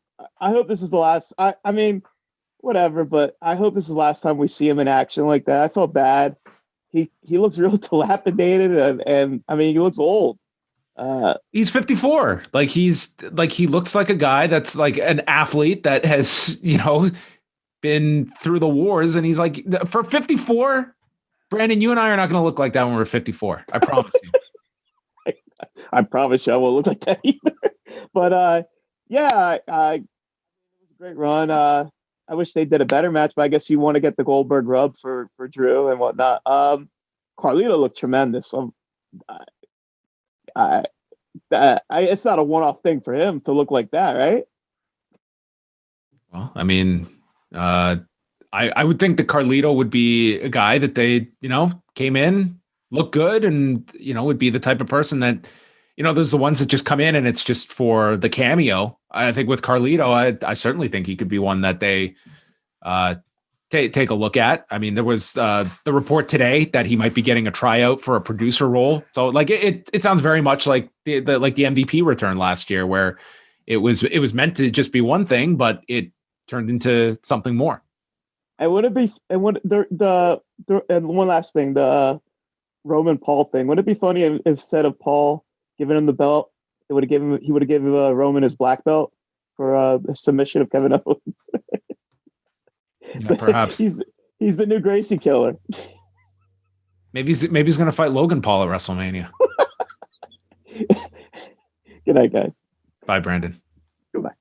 this is the last. I mean, whatever, but I hope this is the last time we see him in action like that. I felt bad. He looks real dilapidated, and I mean, he looks old. He's 54. Like he looks like a guy that's like an athlete that has, been through the wars, and he's like, for 54, Brandon, you and I are not going to look like that when we're 54. I promise you. I promise you I won't look like that either. But yeah, it was a great run. I wish they did a better match, but I guess you want to get the Goldberg rub for Drew and whatnot. Carlito looked tremendous. It's not a one-off thing for him to look like that, right? Well, I mean, I would think that Carlito would be a guy that they, came in, looked good, and, would be the type of person that, there's the ones that just come in and it's just for the cameo. I think with Carlito, I certainly think he could be one that they take a look at. I mean, there was the report today that he might be getting a tryout for a producer role. So like it sounds very much like the MVP return last year, where it was meant to just be one thing, but it turned into something more. And would it be? And what and one last thing, the Roman Paul thing. Would it be funny if instead of Paul giving him the belt, he would have given Roman his black belt for a submission of Kevin Owens? Yeah, perhaps he's the new Gracie killer. Maybe he's going to fight Logan Paul at WrestleMania. Good night, guys. Bye, Brandon. Goodbye.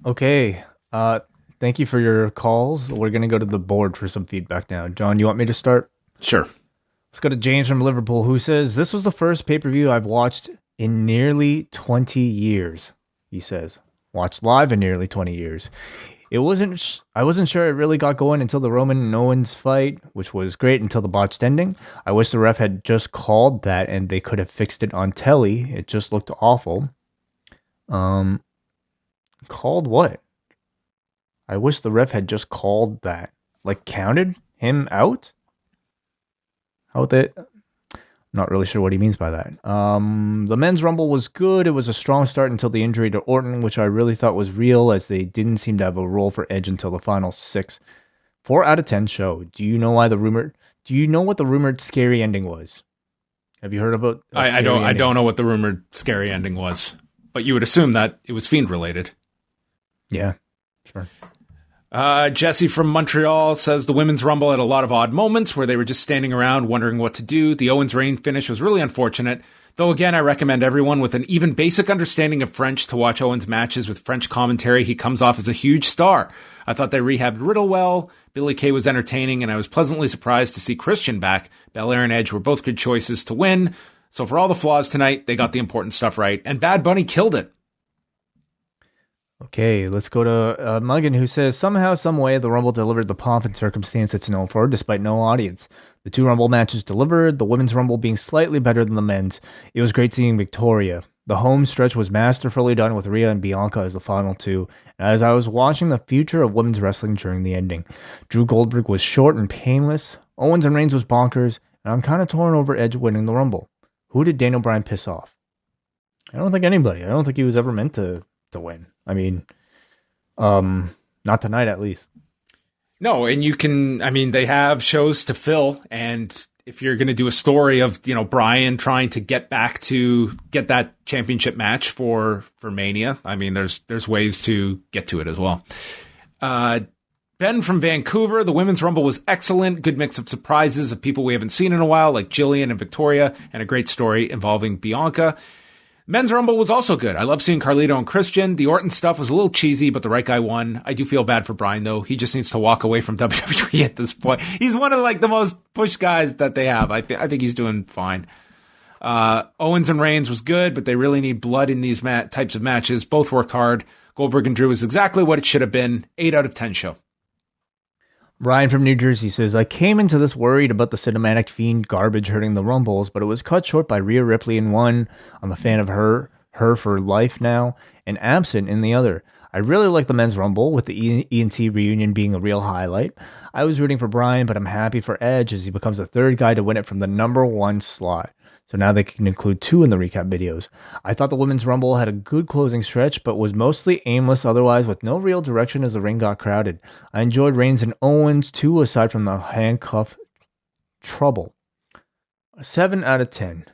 Okay. Thank you for your calls. We're going to go to the board for some feedback now. John, you want me to start? Sure. Let's go to James from Liverpool, who says, "This was the first pay-per-view I've watched in nearly 20 years." He says, "Watched live in nearly 20 years. I wasn't sure it really got going until the Roman and Owens fight, which was great until the botched ending. I wish the ref had just called that and they could have fixed it on telly. It just looked awful." Called what? I wish the ref had just called that. Like counted him out? How that? I'm not really sure what he means by that. The men's rumble was good. It was a strong start until the injury to Orton, which I really thought was real, as they didn't seem to have a role for Edge until the final 6. 4 out of 10 show. Do you know what the rumored scary ending was? Have you heard about? I don't know what the rumored scary ending was, but you would assume that it was Fiend related. Yeah, sure. Jesse from Montreal says the women's rumble had a lot of odd moments where they were just standing around wondering what to do. The Owens Reign finish was really unfortunate. Though again, I recommend everyone with an even basic understanding of French to watch Owens matches with French commentary. He comes off as a huge star. I thought they rehabbed Riddle well. Billy Kay was entertaining, and I was pleasantly surprised to see Christian back. Belair and Edge were both good choices to win. So for all the flaws tonight, they got the important stuff right, and Bad Bunny killed it. Okay, let's go to Muggin, who says, somehow, some way, the Rumble delivered the pomp and circumstance it's known for, despite no audience. The two Rumble matches delivered, the Women's Rumble being slightly better than the men's. It was great seeing Victoria. The home stretch was masterfully done with Rhea and Bianca as the final two. And as I was watching the future of women's wrestling during the ending, Drew Goldberg was short and painless, Owens and Reigns was bonkers, and I'm kind of torn over Edge winning the Rumble. Who did Daniel Bryan piss off? I don't think anybody. I don't think he was ever meant to win. I mean, not tonight at least. No, and they have shows to fill, and if you're going to do a story of, Bryan trying to get that championship match for Mania, I mean, there's ways to get to it as well. Ben from Vancouver, the Women's Rumble was excellent. Good mix of surprises of people we haven't seen in a while, like Jillian and Victoria, and a great story involving Bianca. Men's Rumble was also good. I love seeing Carlito and Christian. The Orton stuff was a little cheesy, but the right guy won. I do feel bad for Bryan, though. He just needs to walk away from WWE at this point. He's one of the most pushed guys that they have. I think he's doing fine. Owens and Reigns was good, but they really need blood in these types of matches. Both worked hard. Goldberg and Drew was exactly what it should have been. 8 out of 10 show. Brian from New Jersey says, I came into this worried about the cinematic fiend garbage hurting the Rumbles, but it was cut short by Rhea Ripley in one. I'm a fan of her for life now, and absent in the other. I really like the Men's Rumble, with the ENT reunion being a real highlight. I was rooting for Bryan, but I'm happy for Edge as he becomes the third guy to win it from the number 1 slot. So now they can include 2 in the recap videos. I thought the Women's Rumble had a good closing stretch, but was mostly aimless otherwise, with no real direction as the ring got crowded. I enjoyed Reigns and Owens too, aside from the handcuff trouble. 7 out of 10.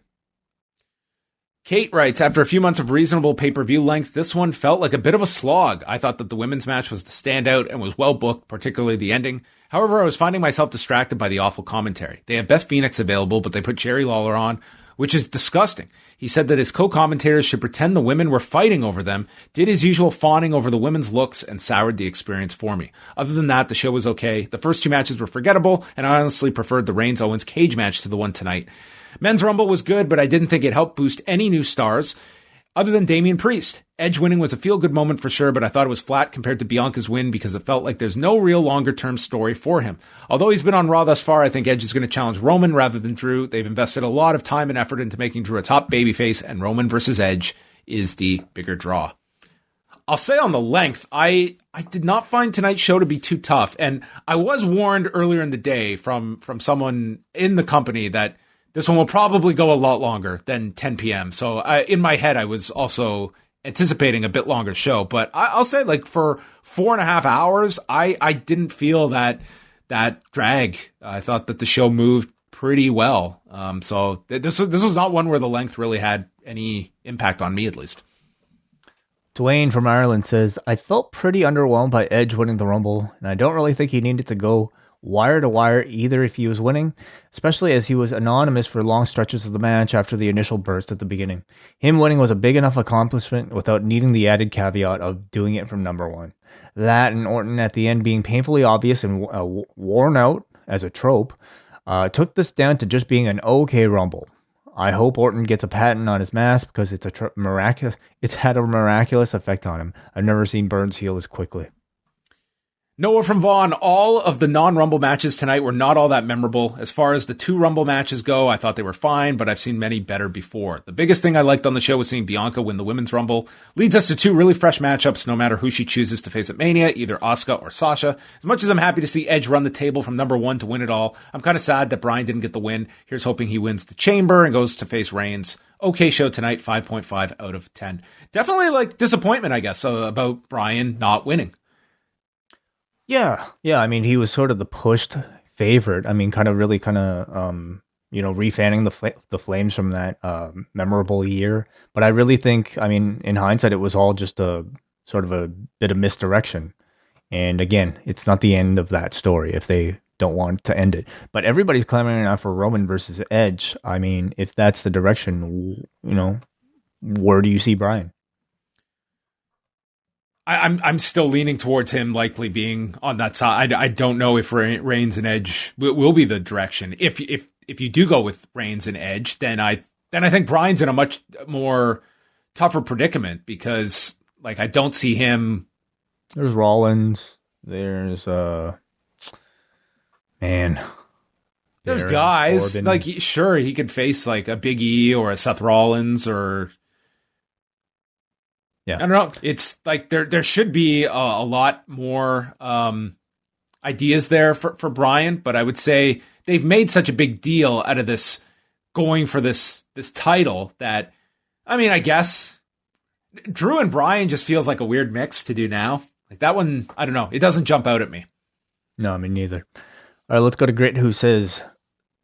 Kate writes, after a few months of reasonable pay-per-view length, this one felt like a bit of a slog. I thought that the women's match was the standout and was well booked, particularly the ending. However, I was finding myself distracted by the awful commentary. They have Beth Phoenix available, but they put Jerry Lawler on, which is disgusting. He said that his co-commentators should pretend the women were fighting over them, did his usual fawning over the women's looks, and soured the experience for me. Other than that, the show was okay. The first 2 matches were forgettable, and I honestly preferred the Reigns-Owens cage match to the one tonight. Men's Rumble was good, but I didn't think it helped boost any new stars other than Damian Priest. Edge winning was a feel-good moment for sure, but I thought it was flat compared to Bianca's win because it felt like there's no real longer-term story for him. Although he's been on Raw thus far, I think Edge is going to challenge Roman rather than Drew. They've invested a lot of time and effort into making Drew a top babyface, and Roman versus Edge is the bigger draw. I'll say on the length, I did not find tonight's show to be too tough, and I was warned earlier in the day from someone in the company that this one will probably go a lot longer than 10 p.m. So in my head, I was also anticipating a bit longer show. But I'll say, for 4.5 hours, I didn't feel that drag. I thought that the show moved pretty well. So this was not one where the length really had any impact on me, at least. Dwayne from Ireland says, I felt pretty underwhelmed by Edge winning the Rumble, and I don't really think he needed to go wire to wire either if he was winning, especially as he was anonymous for long stretches of the match after the initial burst at the beginning. Him winning was a big enough accomplishment without needing the added caveat of doing it from number 1. That and Orton at the end being painfully obvious and worn out as a trope took this down to just being an okay Rumble. I hope Orton gets a patent on his mask because it's had a miraculous effect on him. I've never seen burns heal as quickly. Noah from Vaughn, all of the non-Rumble matches tonight were not all that memorable. As far as the 2 Rumble matches go, I thought they were fine, but I've seen many better before. The biggest thing I liked on the show was seeing Bianca win the Women's Rumble. Leads us to 2 really fresh matchups, no matter who she chooses to face at Mania, either Asuka or Sasha. As much as I'm happy to see Edge run the table from number 1 to win it all, I'm kind of sad that Bryan didn't get the win. Here's hoping he wins the Chamber and goes to face Reigns. Okay show tonight, 5.5 out of 10. Definitely disappointment, I guess, about Bryan not winning. Yeah. I mean, he was sort of the pushed favorite. I mean, refanning the flames from that memorable year. But I really think, in hindsight, it was all just a sort of a bit of misdirection. And again, it's not the end of that story if they don't want to end it. But everybody's clamoring out for Roman versus Edge. I mean, if that's the direction, where do you see Bryan? I'm still leaning towards him likely being on that side. I don't know if Reigns and Edge will be the direction. If you do go with Reigns and Edge, then I then I think Bryan's in a much more tougher predicament because, like, I don't see him. There's Rollins. There's man. There's guys Corbin. like sure he could face like a Big E or a Seth Rollins or yeah. I don't know. It's like there should be a lot more ideas there for Bryan, but I would say they've made such a big deal out of this going for this title that I mean I guess Drew and Bryan just feels like a weird mix to do now. Like that one, I don't know. It doesn't jump out at me. No, me neither. All right, let's go to Grit, who says,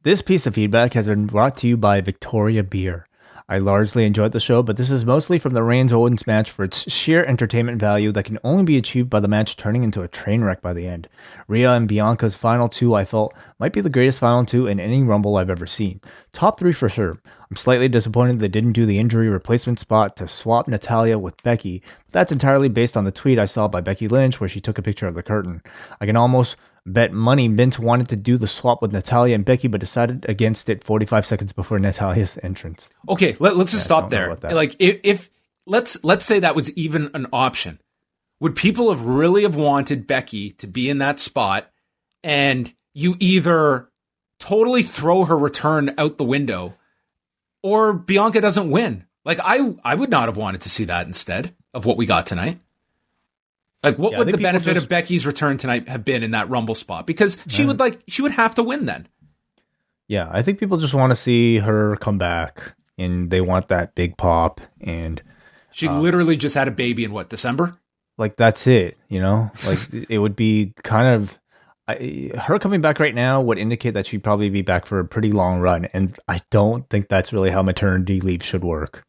this piece of feedback has been brought to you by Victoria Beer. I largely enjoyed the show, but this is mostly from the Reigns-Owens match for its sheer entertainment value that can only be achieved by the match turning into a train wreck by the end. Rhea and Bianca's final two, I felt, might be the greatest final two in any Rumble I've ever seen. Top 3 for sure. I'm slightly disappointed they didn't do the injury replacement spot to swap Natalya with Becky, but that's entirely based on the tweet I saw by Becky Lynch where she took a picture of the curtain. I can almost bet money Vince wanted to do the swap with Natalya and Becky, but decided against it 45 seconds before Natalya's entrance. Okay, let's just stop there. Like, if let's say that was even an option, would people have really have wanted Becky to be in that spot, and you either totally throw her return out the window, or Bianca doesn't win? Like, I would not have wanted to see that instead of what we got tonight. Like, what would the benefit of Becky's return tonight have been in that Rumble spot? Because she would have to win then. Yeah, I think people just want to see her come back, and they want that big pop. And she literally just had a baby in December? Like, that's it, you know? Like, it would be kind of her coming back right now would indicate that she'd probably be back for a pretty long run, and I don't think that's really how maternity leave should work.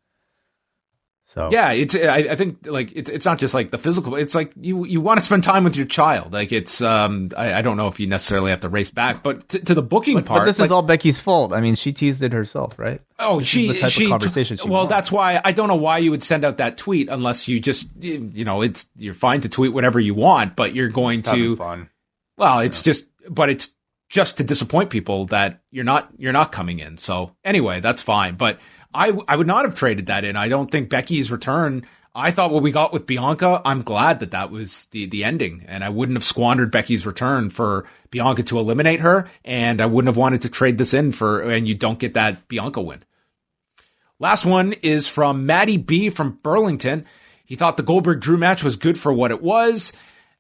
So yeah, I think like it's not just like the physical. It's like you want to spend time with your child. Like it's I don't know if you necessarily have to race back, but to the booking part. But this is all Becky's fault. I mean, she teased it herself, right? Oh, this is the type of conversation she wants. That's why I don't know why you would send out that tweet unless you just you're fine to tweet whatever you want, but you're going to. Fun. Well, it's just to disappoint people that you're not coming in. So anyway, that's fine, but. I would not have traded that in. I don't think Becky's return. I thought what we got with Bianca, I'm glad that was the ending. And I wouldn't have squandered Becky's return for Bianca to eliminate her. And I wouldn't have wanted to trade this in and you don't get that Bianca win. Last one is from Matty B from Burlington. He thought the Goldberg Drew match was good for what it was.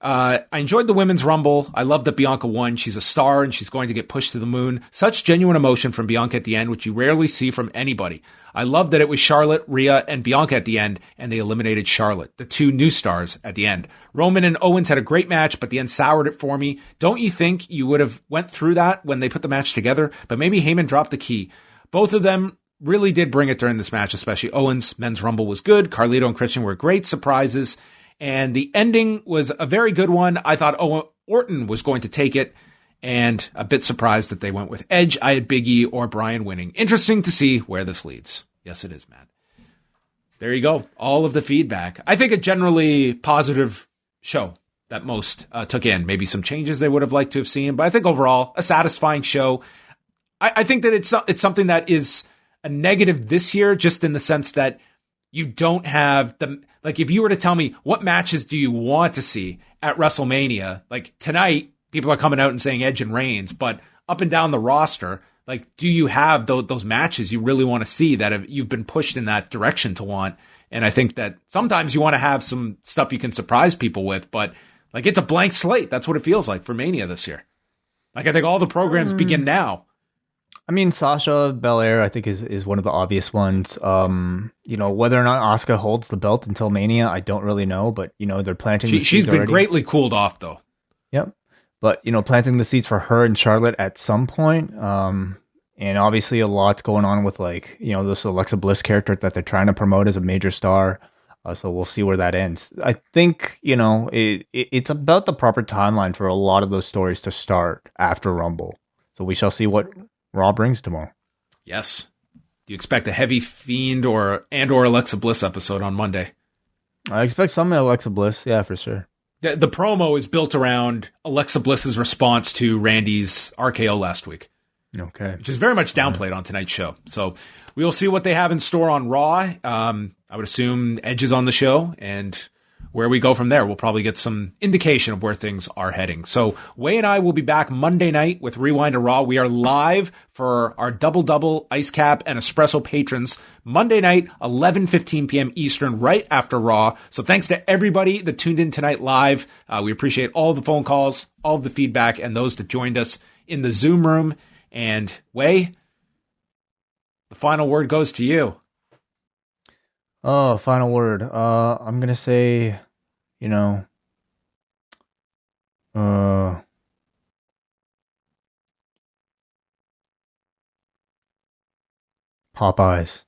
I enjoyed the women's rumble. I love that Bianca won. She's a star and she's going to get pushed to the moon. Such genuine emotion from Bianca at the end, which you rarely see from anybody. I love that it was Charlotte, Rhea, and Bianca at the end, and they eliminated Charlotte, the two new stars at the end. Roman and Owens had a great match, but the end soured it for me. Don't you think you would have went through that when they put the match together? But maybe Heyman dropped the key. Both of them really did bring it during this match, especially Owens. Men's Rumble was good. Carlito and Christian were great surprises. And the ending was a very good one. I thought Orton was going to take it, and a bit surprised that they went with Edge. I had Big E or Bryan winning. Interesting to see where this leads. Yes, it is, Matt. There you go. All of the feedback. I think a generally positive show that most took in. Maybe some changes they would have liked to have seen, but I think overall a satisfying show. I think that it's something that is a negative this year, just in the sense that you don't have like, if you were to tell me what matches do you want to see at WrestleMania, like tonight, people are coming out and saying Edge and Reigns, but up and down the roster, like, do you have those matches you really want to see that you've been pushed in that direction to want? And I think that sometimes you want to have some stuff you can surprise people with, but like, it's a blank slate. That's what it feels like for Mania this year. Like, I think all the programs begin now. I mean, Sasha Belair, I think, is one of the obvious ones. Whether or not Asuka holds the belt until Mania, I don't really know, but, they're planting the seeds She's been already. Greatly cooled off, though. Yep. But, planting the seeds for her and Charlotte at some point. And obviously a lot going on with, this Alexa Bliss character that they're trying to promote as a major star. So we'll see where that ends. I think, it's about the proper timeline for a lot of those stories to start after Rumble. So we shall see what Raw brings tomorrow. Yes. Do you expect a heavy Fiend or Alexa Bliss episode on Monday? I expect some Alexa Bliss. Yeah, for sure. The promo is built around Alexa Bliss's response to Randy's RKO last week. Okay. which is very much downplayed on tonight's show. So we'll see what they have in store on Raw. I would assume Edge is on the show, and where we go from there, we'll probably get some indication of where things are heading. So Way and I will be back Monday night with Rewind to Raw. We are live for our double Ice Cap and Espresso patrons Monday night, 11:15 p.m. Eastern, right after Raw. So thanks to everybody that tuned in tonight live. We appreciate all the phone calls, all of the feedback, and those that joined us in the Zoom room. And Way, the final word goes to you. Oh, final word. I'm gonna say, Popeyes.